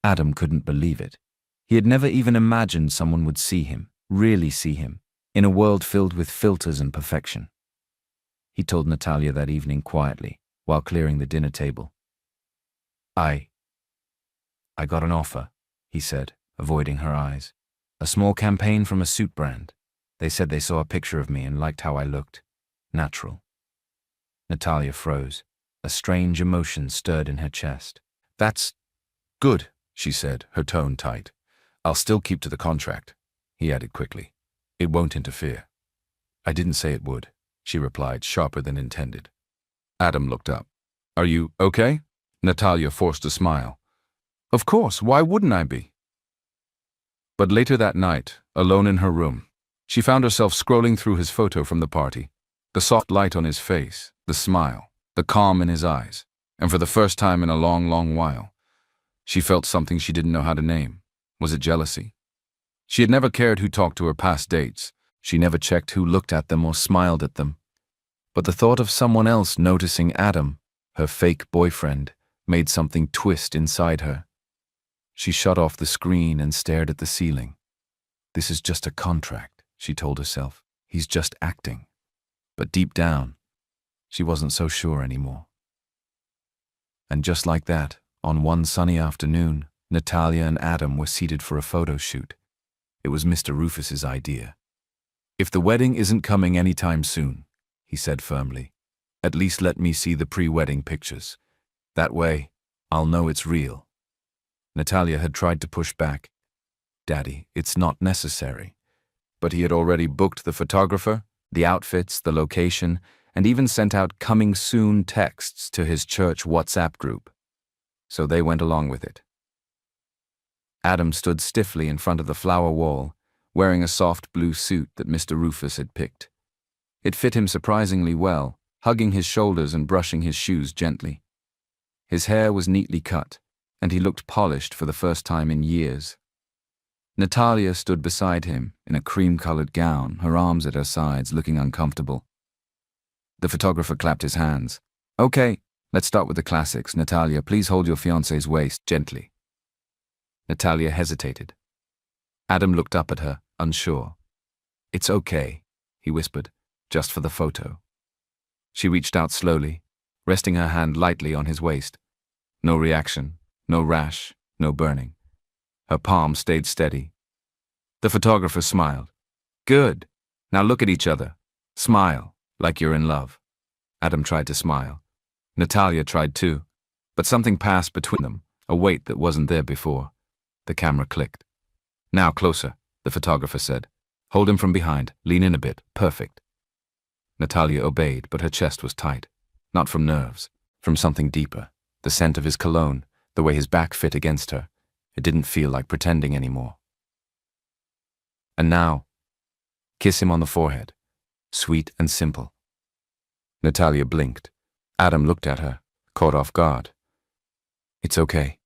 Adam couldn't believe it. He had never even imagined someone would see him, really see him, in a world filled with filters and perfection. He told Natalia that evening quietly, while clearing the dinner table. I got an offer, he said, avoiding her eyes. A small campaign from a suit brand. They said they saw a picture of me and liked how I looked. Natural. Natalia froze. A strange emotion stirred in her chest. That's good, she said, her tone tight. I'll still keep to the contract, he added quickly. It won't interfere. I didn't say it would, she replied, sharper than intended. Adam looked up. Are you okay? Natalia forced a smile. Of course, why wouldn't I be? But later that night, alone in her room, she found herself scrolling through his photo from the party. The soft light on his face, the smile, the calm in his eyes, and for the first time in a long, long while, she felt something she didn't know how to name. Was it jealousy? She had never cared who talked to her past dates. She never checked who looked at them or smiled at them. But the thought of someone else noticing Adam, her fake boyfriend, made something twist inside her. She shut off the screen and stared at the ceiling. This is just a contract, she told herself. He's just acting. But deep down, she wasn't so sure anymore. And just like that, on one sunny afternoon, Natalia and Adam were seated for a photo shoot. It was Mr. Rufus's idea. If the wedding isn't coming anytime soon, he said firmly, at least let me see the pre-wedding pictures. That way, I'll know it's real. Natalia had tried to push back. Daddy, it's not necessary. But he had already booked the photographer, the outfits, the location, and even sent out coming soon texts to his church WhatsApp group. So they went along with it. Adam stood stiffly in front of the flower wall, wearing a soft blue suit that Mr. Rufus had picked. It fit him surprisingly well, hugging his shoulders and brushing his shoes gently. His hair was neatly cut, and he looked polished for the first time in years. Natalia stood beside him in a cream-colored gown, her arms at her sides, looking uncomfortable. The photographer clapped his hands. Okay, let's start with the classics. Natalia, please hold your fiancé's waist gently. Natalia hesitated. Adam looked up at her, unsure. It's okay, he whispered, just for the photo. She reached out slowly, resting her hand lightly on his waist. No reaction, no rash, no burning. Her palm stayed steady. The photographer smiled. Good. Now look at each other. Smile, like you're in love. Adam tried to smile. Natalia tried too, but something passed between them, a weight that wasn't there before. The camera clicked. Now closer, the photographer said. Hold him from behind, lean in a bit, perfect. Natalia obeyed, but her chest was tight. Not from nerves, from something deeper. The scent of his cologne, the way his back fit against her. It didn't feel like pretending anymore. And now, kiss him on the forehead. Sweet and simple. Natalia blinked. Adam looked at her, caught off guard. It's okay,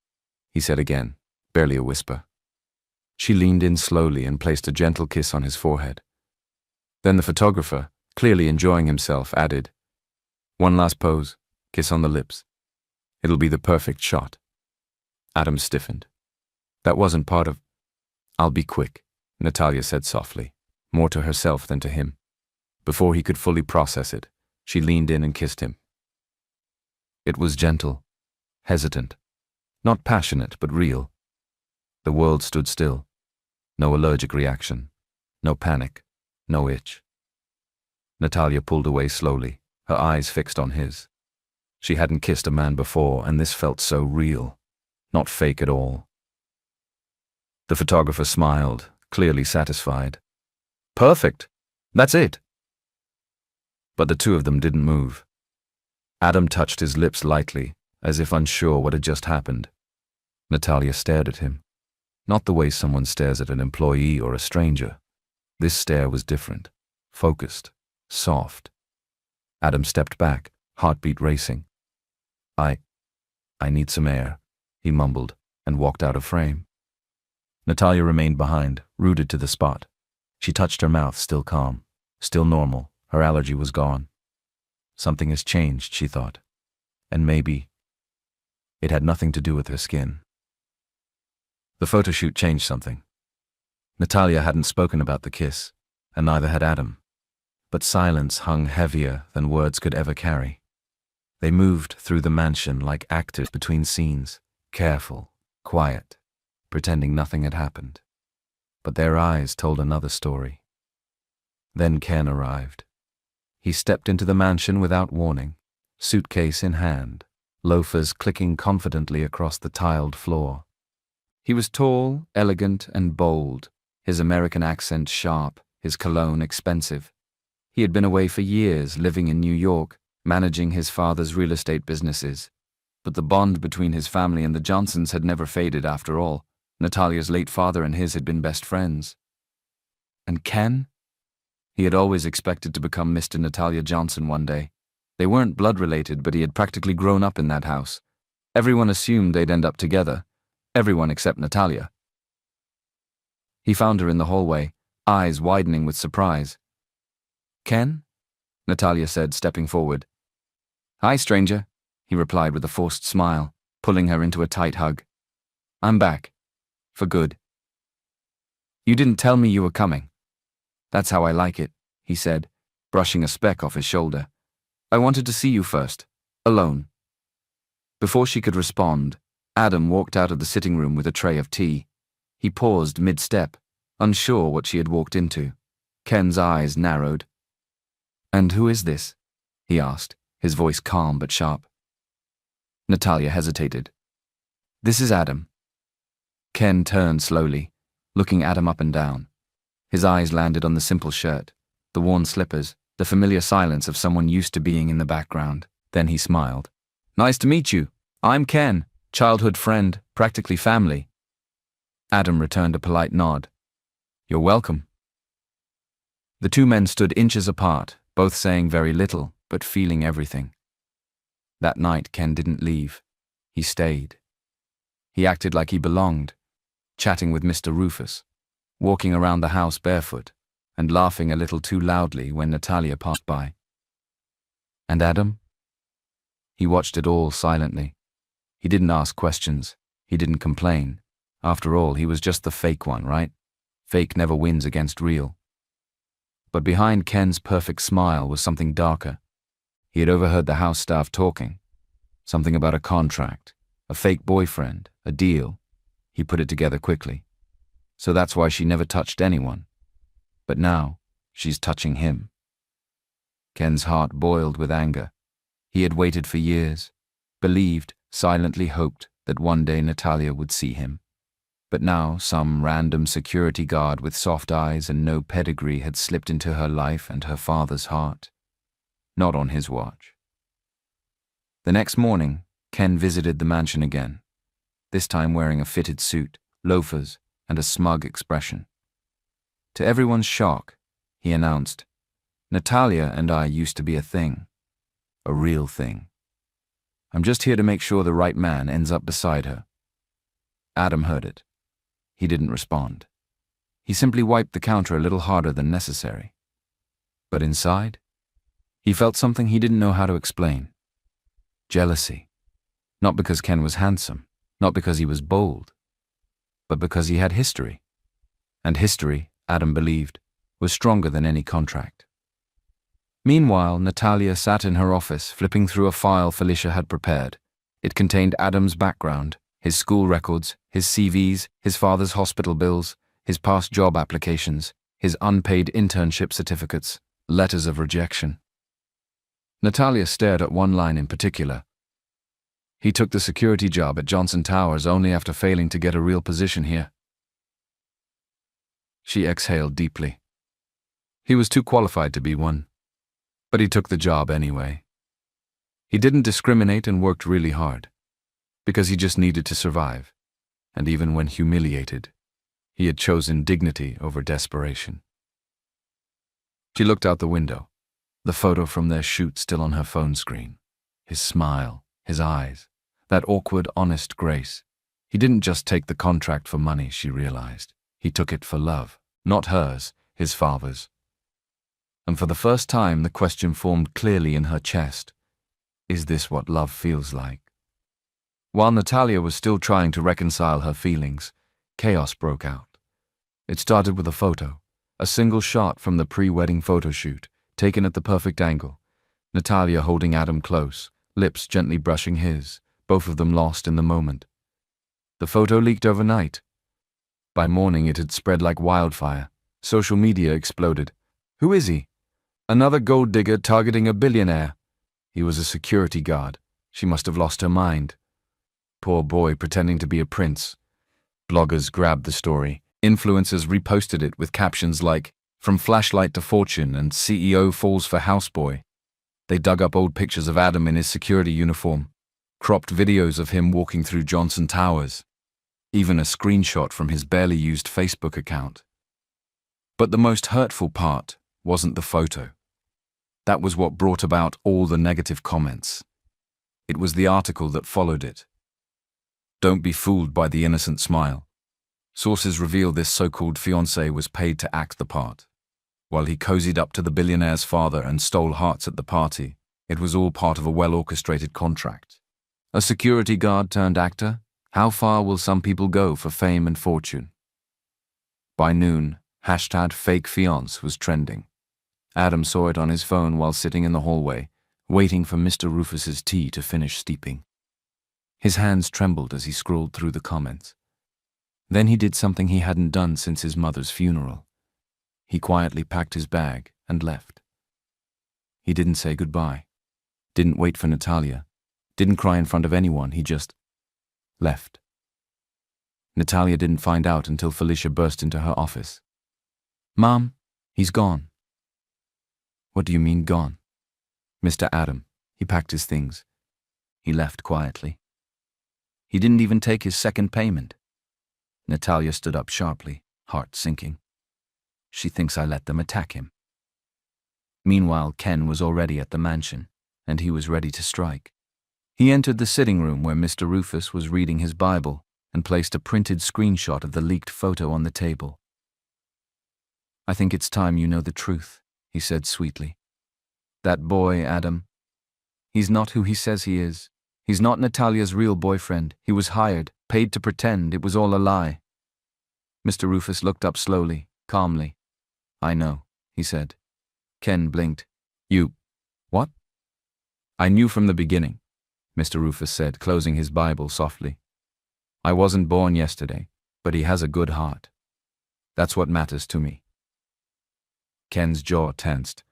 he said again, barely a whisper. She leaned in slowly and placed a gentle kiss on his forehead. Then the photographer, clearly enjoying himself, added, "One last pose, kiss on the lips. It'll be the perfect shot." Adam stiffened. That wasn't part of... "I'll be quick," Natalia said softly, more to herself than to him. Before he could fully process it, she leaned in and kissed him. It was gentle, hesitant, not passionate but real. The world stood still. No allergic reaction, no panic, no itch. Natalia pulled away slowly, her eyes fixed on his. She hadn't kissed a man before, and this felt so real, not fake at all. The photographer smiled, clearly satisfied. "Perfect. That's it." But the two of them didn't move. Adam touched his lips lightly, as if unsure what had just happened. Natalia stared at him. Not the way someone stares at an employee or a stranger. This stare was different, focused, soft. Adam stepped back, heartbeat racing. I need some air," he mumbled, and walked out of frame. Natalia remained behind, rooted to the spot. She touched her mouth, still calm, still normal. Her allergy was gone. Something has changed, she thought. And maybe it had nothing to do with her skin. The photo shoot changed something. Natalia hadn't spoken about the kiss, and neither had Adam. But silence hung heavier than words could ever carry. They moved through the mansion like actors between scenes, careful, quiet, pretending nothing had happened. But their eyes told another story. Then Ken arrived. He stepped into the mansion without warning, suitcase in hand, loafers clicking confidently across the tiled floor. He was tall, elegant, and bold, his American accent sharp, his cologne expensive. He had been away for years, living in New York, managing his father's real estate businesses. But the bond between his family and the Johnsons had never faded after all. Natalia's late father and his had been best friends. And Ken? He had always expected to become Mr. Natalia Johnson one day. They weren't blood-related, but he had practically grown up in that house. Everyone assumed they'd end up together. Everyone except Natalia. He found her in the hallway, eyes widening with surprise. "Ken?" Natalia said, stepping forward. "Hi, stranger," he replied with a forced smile, pulling her into a tight hug. "I'm back. For good." "You didn't tell me you were coming." "That's how I like it," he said, brushing a speck off his shoulder. "I wanted to see you first, alone." Before she could respond, Adam walked out of the sitting room with a tray of tea. He paused mid-step, unsure what she had walked into. Ken's eyes narrowed. "And who is this?" he asked, his voice calm but sharp. Natalia hesitated. "This is Adam." Ken turned slowly, looking Adam up and down. His eyes landed on the simple shirt, the worn slippers, the familiar silence of someone used to being in the background. Then he smiled. "Nice to meet you. I'm Ken, childhood friend, practically family." Adam returned a polite nod. "You're welcome." The two men stood inches apart, both saying very little, but feeling everything. That night, Ken didn't leave. He stayed. He acted like he belonged, chatting with Mr. Rufus, walking around the house barefoot, and laughing a little too loudly when Natalia passed by. And Adam? He watched it all silently. He didn't ask questions. He didn't complain. After all, he was just the fake one, right? Fake never wins against real. But behind Ken's perfect smile was something darker. He had overheard the house staff talking. Something about a contract, a fake boyfriend, a deal. He put it together quickly. So that's why she never touched anyone. But now, she's touching him. Ken's heart boiled with anger. He had waited for years, believed, silently hoped that one day Natalia would see him. But now some random security guard with soft eyes and no pedigree had slipped into her life and her father's heart. Not on his watch. The next morning, Ken visited the mansion again, this time wearing a fitted suit, loafers, and a smug expression. To everyone's shock, he announced, "Natalia and I used to be a thing. A real thing. I'm just here to make sure the right man ends up beside her." Adam heard it. He didn't respond. He simply wiped the counter a little harder than necessary. But inside, he felt something he didn't know how to explain. Jealousy. Not because Ken was handsome, not because he was bold, but because he had history. And history, Adam believed, was stronger than any contract. Meanwhile, Natalia sat in her office, flipping through a file Felicia had prepared. It contained Adam's background, his school records, his CVs, his father's hospital bills, his past job applications, his unpaid internship certificates, letters of rejection. Natalia stared at one line in particular. He took the security job at Johnson Towers only after failing to get a real position here. She exhaled deeply. He was too qualified to be one, but he took the job anyway. He didn't discriminate and worked really hard, because he just needed to survive, and even when humiliated, he had chosen dignity over desperation. She looked out the window, the photo from their shoot still on her phone screen. His smile, his eyes, that awkward, honest grace. He didn't just take the contract for money, she realized. He took it for love, not hers, his father's. And for the first time, the question formed clearly in her chest. Is this what love feels like? While Natalia was still trying to reconcile her feelings, chaos broke out. It started with a photo, a single shot from the pre-wedding photo shoot, taken at the perfect angle. Natalia holding Adam close, lips gently brushing his, both of them lost in the moment. The photo leaked overnight. By morning it had spread like wildfire. Social media exploded. Who is he? Another gold digger targeting a billionaire. He was a security guard. She must have lost her mind. Poor boy pretending to be a prince. Bloggers grabbed the story. Influencers reposted it with captions like, "From flashlight to fortune" and "CEO falls for houseboy." They dug up old pictures of Adam in his security uniform, cropped videos of him walking through Johnson Towers, even a screenshot from his barely used Facebook account. But the most hurtful part wasn't the photo. That was what brought about all the negative comments. It was the article that followed it. Don't be fooled by the innocent smile. Sources reveal this so-called fiancé was paid to act the part. While he cozied up to the billionaire's father and stole hearts at the party, it was all part of a well-orchestrated contract. A security guard turned actor? How far will some people go for fame and fortune? By noon, #FakeFiance was trending. Adam saw it on his phone while sitting in the hallway, waiting for Mr. Rufus's tea to finish steeping. His hands trembled as he scrolled through the comments. Then he did something he hadn't done since his mother's funeral. He quietly packed his bag and left. He didn't say goodbye, didn't wait for Natalia, didn't cry in front of anyone, he just left. Natalia didn't find out until Felicia burst into her office. "Mom, he's gone." "What do you mean gone?" "Mr. Adam, he packed his things. He left quietly. He didn't even take his second payment." Natalia stood up sharply, heart sinking. She thinks I let them attack him. Meanwhile, Ken was already at the mansion, and he was ready to strike. He entered the sitting room where Mr. Rufus was reading his Bible and placed a printed screenshot of the leaked photo on the table. "I think it's time you know the truth," he said sweetly. "That boy, Adam, he's not who he says he is. He's not Natalia's real boyfriend. He was hired, paid to pretend it was all a lie." Mr. Rufus looked up slowly, calmly. "I know," he said. Ken blinked. "You... what?" "I knew from the beginning," Mr. Rufus said, closing his Bible softly. "I wasn't born yesterday, but he has a good heart. That's what matters to me." Ken's jaw tensed.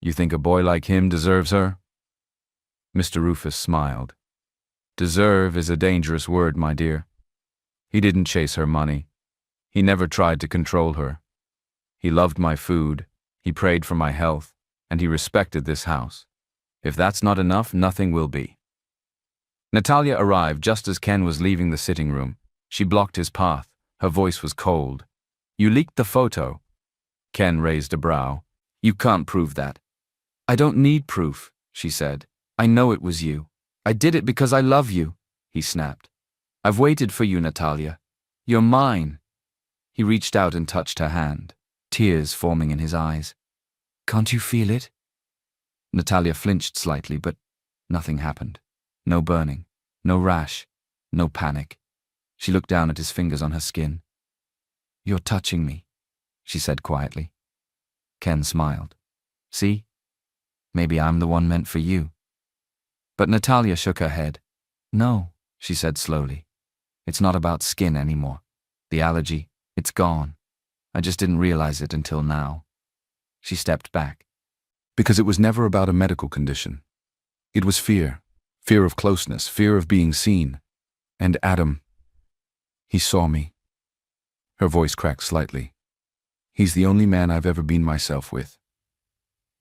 "You think a boy like him deserves her?" Mr. Rufus smiled. "Deserve is a dangerous word, my dear. He didn't chase her money. He never tried to control her. He loved my food, he prayed for my health, and he respected this house. If that's not enough, nothing will be." Natalia arrived just as Ken was leaving the sitting room. She blocked his path. Her voice was cold. "You leaked the photo." Ken raised a brow. "You can't prove that." "I don't need proof," she said. "I know it was you. I did it because I love you," he snapped. "I've waited for you, Natalia. You're mine." He reached out and touched her hand, tears forming in his eyes. "Can't you feel it?" Natalia flinched slightly, but nothing happened. No burning, no rash, no panic. She looked down at his fingers on her skin. "You're touching me," she said quietly. Ken smiled. "See? Maybe I'm the one meant for you." But Natalia shook her head. "No," she said slowly. "It's not about skin anymore. The allergy, it's gone. I just didn't realize it until now." She stepped back. Because it was never about a medical condition. It was fear. Fear of closeness, fear of being seen. And Adam, he saw me. Her voice cracked slightly. He's the only man I've ever been myself with.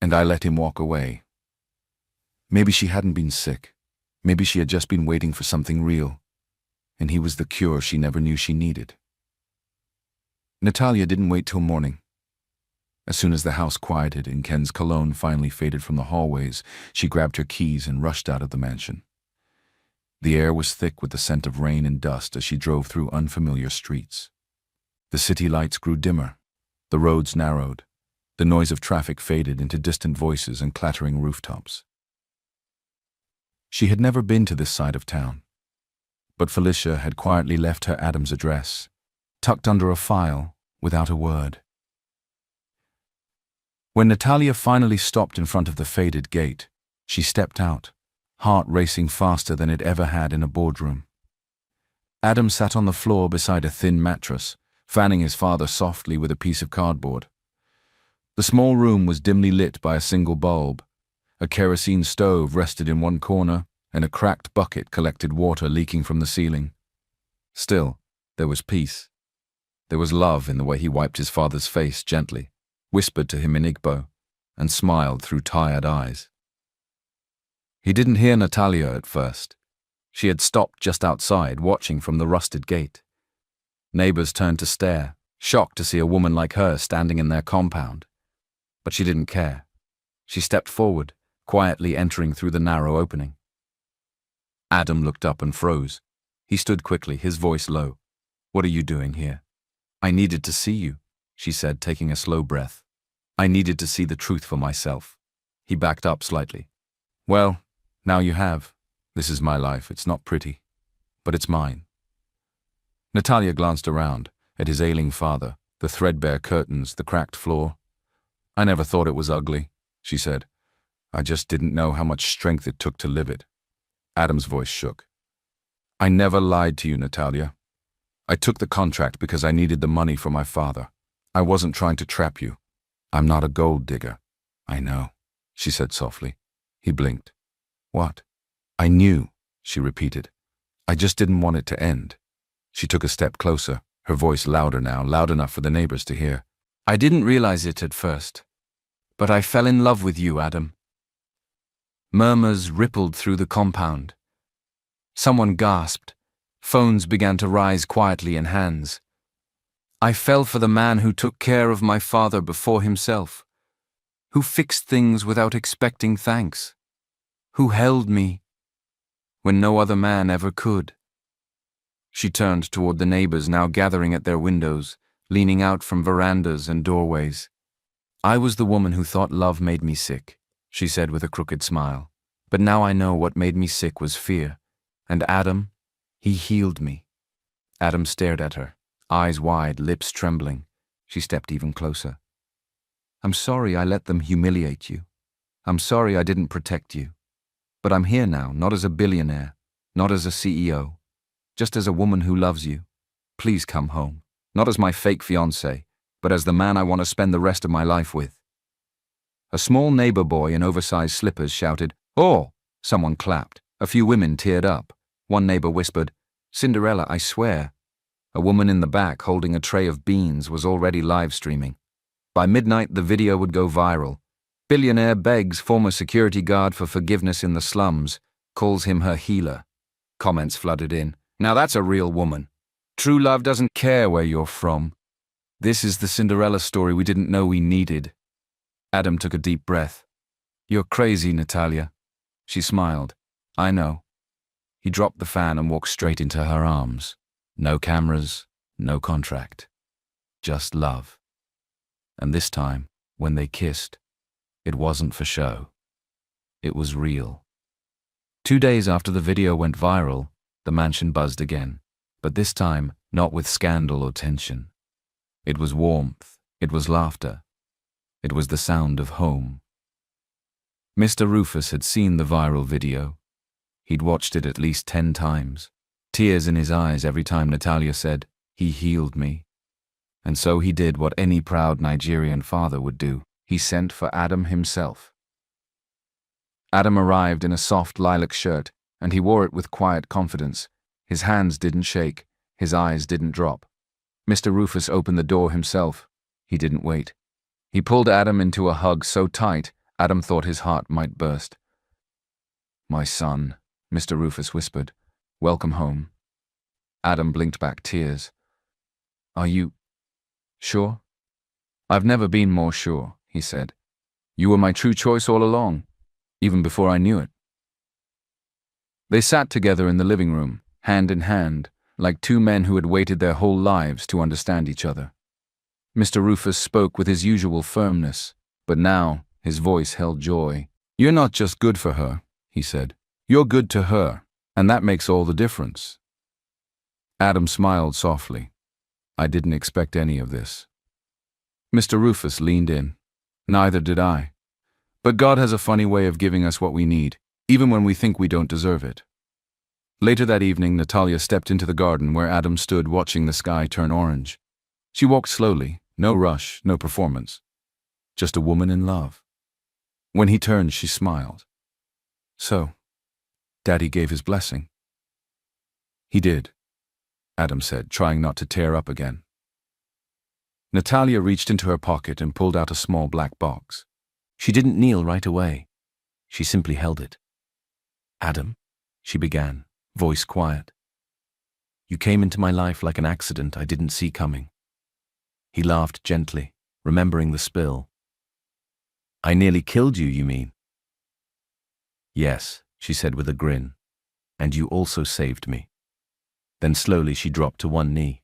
And I let him walk away. Maybe she hadn't been sick. Maybe she had just been waiting for something real. And he was the cure she never knew she needed. Natalia didn't wait till morning. As soon as the house quieted and Ken's cologne finally faded from the hallways, she grabbed her keys and rushed out of the mansion. The air was thick with the scent of rain and dust as she drove through unfamiliar streets. The city lights grew dimmer. The roads narrowed. The noise of traffic faded into distant voices and clattering rooftops. She had never been to this side of town. But Felicia had quietly left her Adam's address, tucked under a file, without a word. When Natalia finally stopped in front of the faded gate, she stepped out, heart racing faster than it ever had in a boardroom. Adam sat on the floor beside a thin mattress, fanning his father softly with a piece of cardboard. The small room was dimly lit by a single bulb. A kerosene stove rested in one corner, and a cracked bucket collected water leaking from the ceiling. Still, there was peace. There was love in the way he wiped his father's face gently, whispered to him in Igbo, and smiled through tired eyes. He didn't hear Natalia at first. She had stopped just outside, watching from the rusted gate. Neighbors turned to stare, shocked to see a woman like her standing in their compound. But she didn't care. She stepped forward, quietly entering through the narrow opening. Adam looked up and froze. He stood quickly, his voice low. "What are you doing here?" "I needed to see you," she said, taking a slow breath. "I needed to see the truth for myself." He backed up slightly. "Well, now you have. This is my life. It's not pretty, but it's mine." Natalia glanced around, at his ailing father, the threadbare curtains, the cracked floor. "I never thought it was ugly," she said. "I just didn't know how much strength it took to live it." Adam's voice shook. "I never lied to you, Natalia. I took the contract because I needed the money for my father. I wasn't trying to trap you. I'm not a gold digger." "I know," she said softly. He blinked. "What?" "I knew," she repeated. "I just didn't want it to end." She took a step closer, her voice louder now, loud enough for the neighbors to hear. "I didn't realize it at first, but I fell in love with you, Adam." Murmurs rippled through the compound. Someone gasped. Phones began to rise quietly in hands. "I fell for the man who took care of my father before himself, who fixed things without expecting thanks, who held me when no other man ever could." She turned toward the neighbors now gathering at their windows, leaning out from verandas and doorways. "I was the woman who thought love made me sick," she said with a crooked smile. "But now I know what made me sick was fear. And Adam, he healed me." Adam stared at her, eyes wide, lips trembling. She stepped even closer. "I'm sorry I let them humiliate you. I'm sorry I didn't protect you. But I'm here now, not as a billionaire, not as a CEO, just as a woman who loves you. Please come home, not as my fake fiancé, but as the man I want to spend the rest of my life with." A small neighbor boy in oversized slippers shouted, "Oh!" Someone clapped. A few women teared up. One neighbor whispered, "Cinderella, I swear." A woman in the back holding a tray of beans was already live streaming. By midnight, the video would go viral. "Billionaire begs former security guard for forgiveness in the slums, calls him her healer." Comments flooded in. "Now that's a real woman. True love doesn't care where you're from. This is the Cinderella story we didn't know we needed." Adam took a deep breath. "You're crazy, Natalia." She smiled. "I know." He dropped the fan and walked straight into her arms. No cameras, no contract. just love. And this time, when they kissed, it wasn't for show. It was real. 2 days after the video went viral, the mansion buzzed again, but this time not with scandal or tension. It was warmth, it was laughter, it was the sound of home. Mr. Rufus had seen the viral video. He'd watched it at least 10 times, tears in his eyes every time Natalia said, "He healed me." And so he did what any proud Nigerian father would do. He sent for Adam himself. Adam arrived in a soft lilac shirt, and he wore it with quiet confidence. His hands didn't shake, his eyes didn't drop. Mr. Rufus opened the door himself. He didn't wait. He pulled Adam into a hug so tight, Adam thought his heart might burst. "My son," Mr. Rufus whispered. "Welcome home." Adam blinked back tears. "Are you sure?" "I've never been more sure," he said. "You were my true choice all along, even before I knew it." They sat together in the living room, hand in hand, like two men who had waited their whole lives to understand each other. Mr. Rufus spoke with his usual firmness, but now his voice held joy. "You're not just good for her," he said. "You're good to her, and that makes all the difference." Adam smiled softly. "I didn't expect any of this." Mr. Rufus leaned in. "Neither did I. But God has a funny way of giving us what we need, even when we think we don't deserve it." Later that evening, Natalia stepped into the garden where Adam stood watching the sky turn orange. She walked slowly, no rush, no performance. Just a woman in love. When he turned, she smiled. "So, Daddy gave his blessing." "He did," Adam said, trying not to tear up again. Natalia reached into her pocket and pulled out a small black box. She didn't kneel right away. She simply held it. "Adam," she began, voice quiet. "You came into my life like an accident I didn't see coming." He laughed gently, remembering the spill. "I nearly killed you mean?" "Yes," she said with a grin. "And you also saved me." Then slowly she dropped to one knee.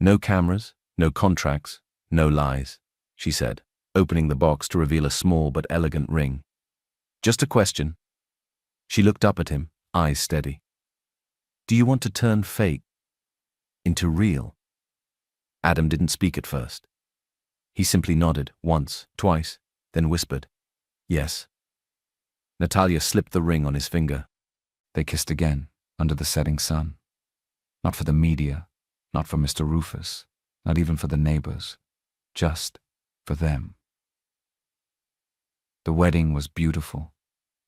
"No cameras, no contracts, no lies," she said, opening the box to reveal a small but elegant ring. "Just a question." She looked up at him, eyes steady. "Do you want to turn fake into real?" Adam didn't speak at first. He simply nodded once, twice, then whispered, "Yes." Natalia slipped the ring on his finger. They kissed again, under the setting sun. Not for the media, not for Mr. Rufus, not even for the neighbors, just for them. The wedding was beautiful,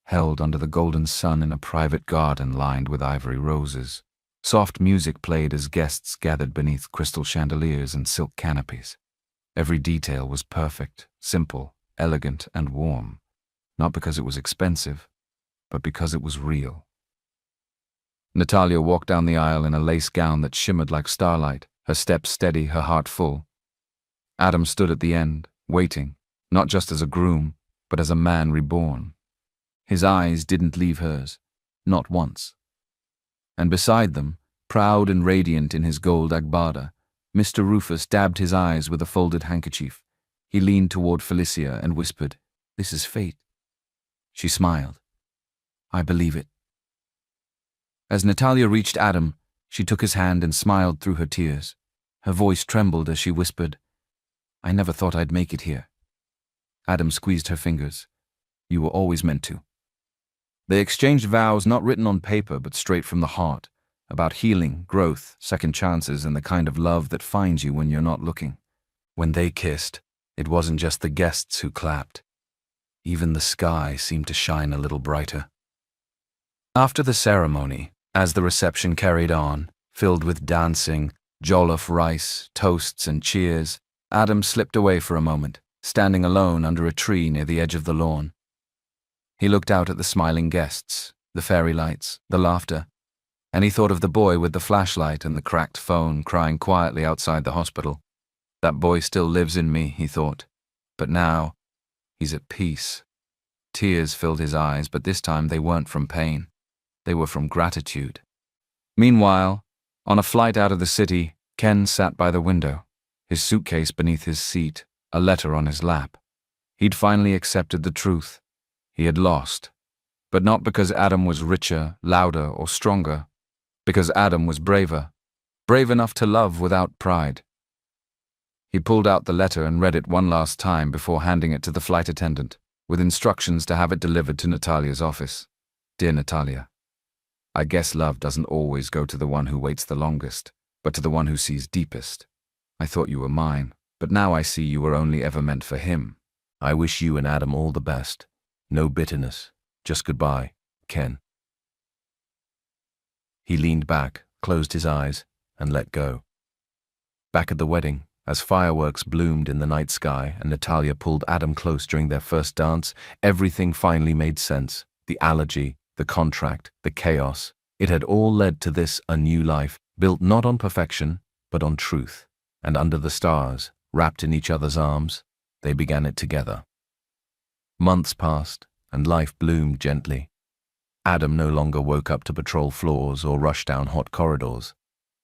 held under the golden sun in a private garden lined with ivory roses. Soft music played as guests gathered beneath crystal chandeliers and silk canopies. Every detail was perfect, simple, elegant, and warm, not because it was expensive, but because it was real. Natalia walked down the aisle in a lace gown that shimmered like starlight, her steps steady, her heart full. Adam stood at the end, waiting, not just as a groom, but as a man reborn. His eyes didn't leave hers, not once. And beside them, proud and radiant in his gold agbada, Mr. Rufus dabbed his eyes with a folded handkerchief. He leaned toward Felicia and whispered, "This is fate." She smiled. "I believe it." As Natalia reached Adam, she took his hand and smiled through her tears. Her voice trembled as she whispered, "I never thought I'd make it here." Adam squeezed her fingers. "You were always meant to." They exchanged vows not written on paper but straight from the heart, about healing, growth, second chances, and the kind of love that finds you when you're not looking. When they kissed, it wasn't just the guests who clapped. Even the sky seemed to shine a little brighter. After the ceremony, as the reception carried on, filled with dancing, jollof rice, toasts, and cheers, Adam slipped away for a moment, standing alone under a tree near the edge of the lawn. He looked out at the smiling guests, the fairy lights, the laughter, and he thought of the boy with the flashlight and the cracked phone crying quietly outside the hospital. That boy still lives in me, he thought, but now he's at peace. Tears filled his eyes, but this time they weren't from pain. They were from gratitude. Meanwhile, on a flight out of the city, Ken sat by the window. his suitcase beneath his seat, a letter on his lap. He'd finally accepted the truth. He had lost. But not because Adam was richer, louder, or stronger. Because Adam was braver. Brave enough to love without pride. He pulled out the letter and read it one last time before handing it to the flight attendant, with instructions to have it delivered to Natalia's office. Dear Natalia, I guess love doesn't always go to the one who waits the longest, but to the one who sees deepest. I thought you were mine, but now I see you were only ever meant for him. I wish you and Adam all the best. No bitterness. Just goodbye, Ken. He leaned back, closed his eyes, and let go. Back at the wedding, as fireworks bloomed in the night sky and Natalia pulled Adam close during their first dance, everything finally made sense. The allergy, the contract, the chaos. It had all led to this, a new life, built not on perfection, but on truth. And under the stars, wrapped in each other's arms, they began it together. Months passed, and life bloomed gently. Adam no longer woke up to patrol floors or rush down hot corridors.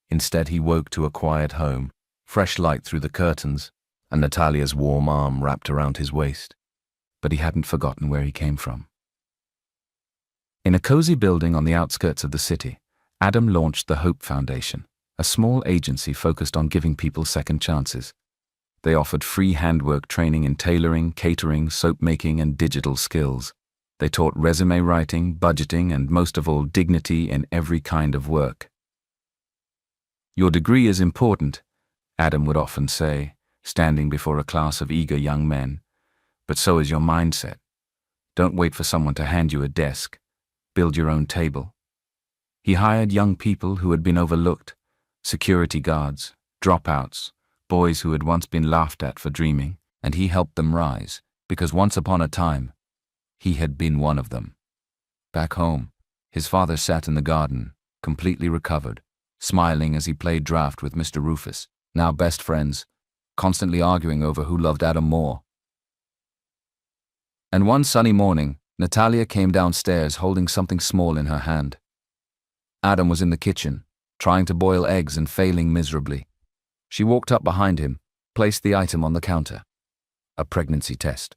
Instead, he woke to a quiet home, fresh light through the curtains, and Natalia's warm arm wrapped around his waist. But he hadn't forgotten where he came from. In a cozy building on the outskirts of the city, Adam launched the Hope Foundation, a small agency focused on giving people second chances. They offered free handwork training in tailoring, catering, soap making, and digital skills. They taught resume writing, budgeting, and most of all, dignity in every kind of work. Your degree is important, Adam would often say, standing before a class of eager young men, but so is your mindset. Don't wait for someone to hand you a desk. Build your own table. He hired young people who had been overlooked, security guards, dropouts, boys who had once been laughed at for dreaming, and he helped them rise, because once upon a time, he had been one of them. Back home, his father sat in the garden, completely recovered, smiling as he played draft with Mr. Rufus, now best friends, constantly arguing over who loved Adam more. And one sunny morning, Natalia came downstairs holding something small in her hand. Adam was in the kitchen, trying to boil eggs and failing miserably. She walked up behind him, placed the item on the counter. A pregnancy test.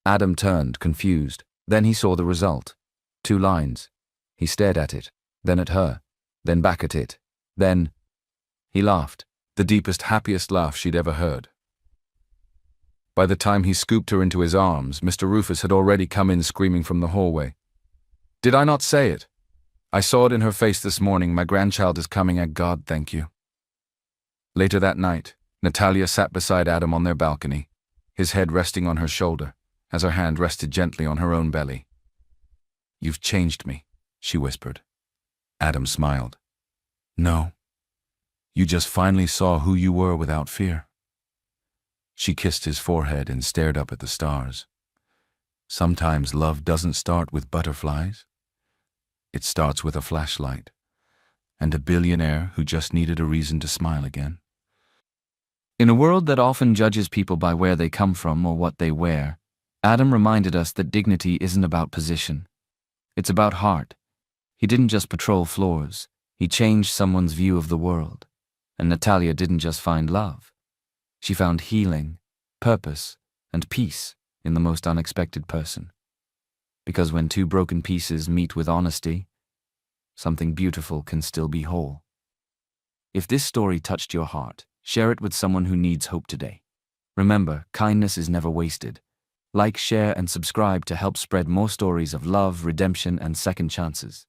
Adam turned, confused. Then he saw the result. 2 lines. He stared at it, then at her, then back at it. Then he laughed, the deepest, happiest laugh she'd ever heard. By the time he scooped her into his arms, Mr. Rufus had already come in screaming from the hallway. Did I not say it? I saw it in her face this morning. My grandchild is coming, at God thank you. Later that night, Natalia sat beside Adam on their balcony, his head resting on her shoulder, as her hand rested gently on her own belly. You've changed me, she whispered. Adam smiled. No. You just finally saw who you were without fear. She kissed his forehead and stared up at the stars. Sometimes love doesn't start with butterflies. It starts with a flashlight, and a billionaire who just needed a reason to smile again. In a world that often judges people by where they come from or what they wear, Adam reminded us that dignity isn't about position. It's about heart. He didn't just patrol floors. He changed someone's view of the world. And Natalia didn't just find love. She found healing, purpose, and peace in the most unexpected person. Because when 2 broken pieces meet with honesty, something beautiful can still be whole. If this story touched your heart, share it with someone who needs hope today. Remember, kindness is never wasted. Like, share, and subscribe to help spread more stories of love, redemption, and second chances.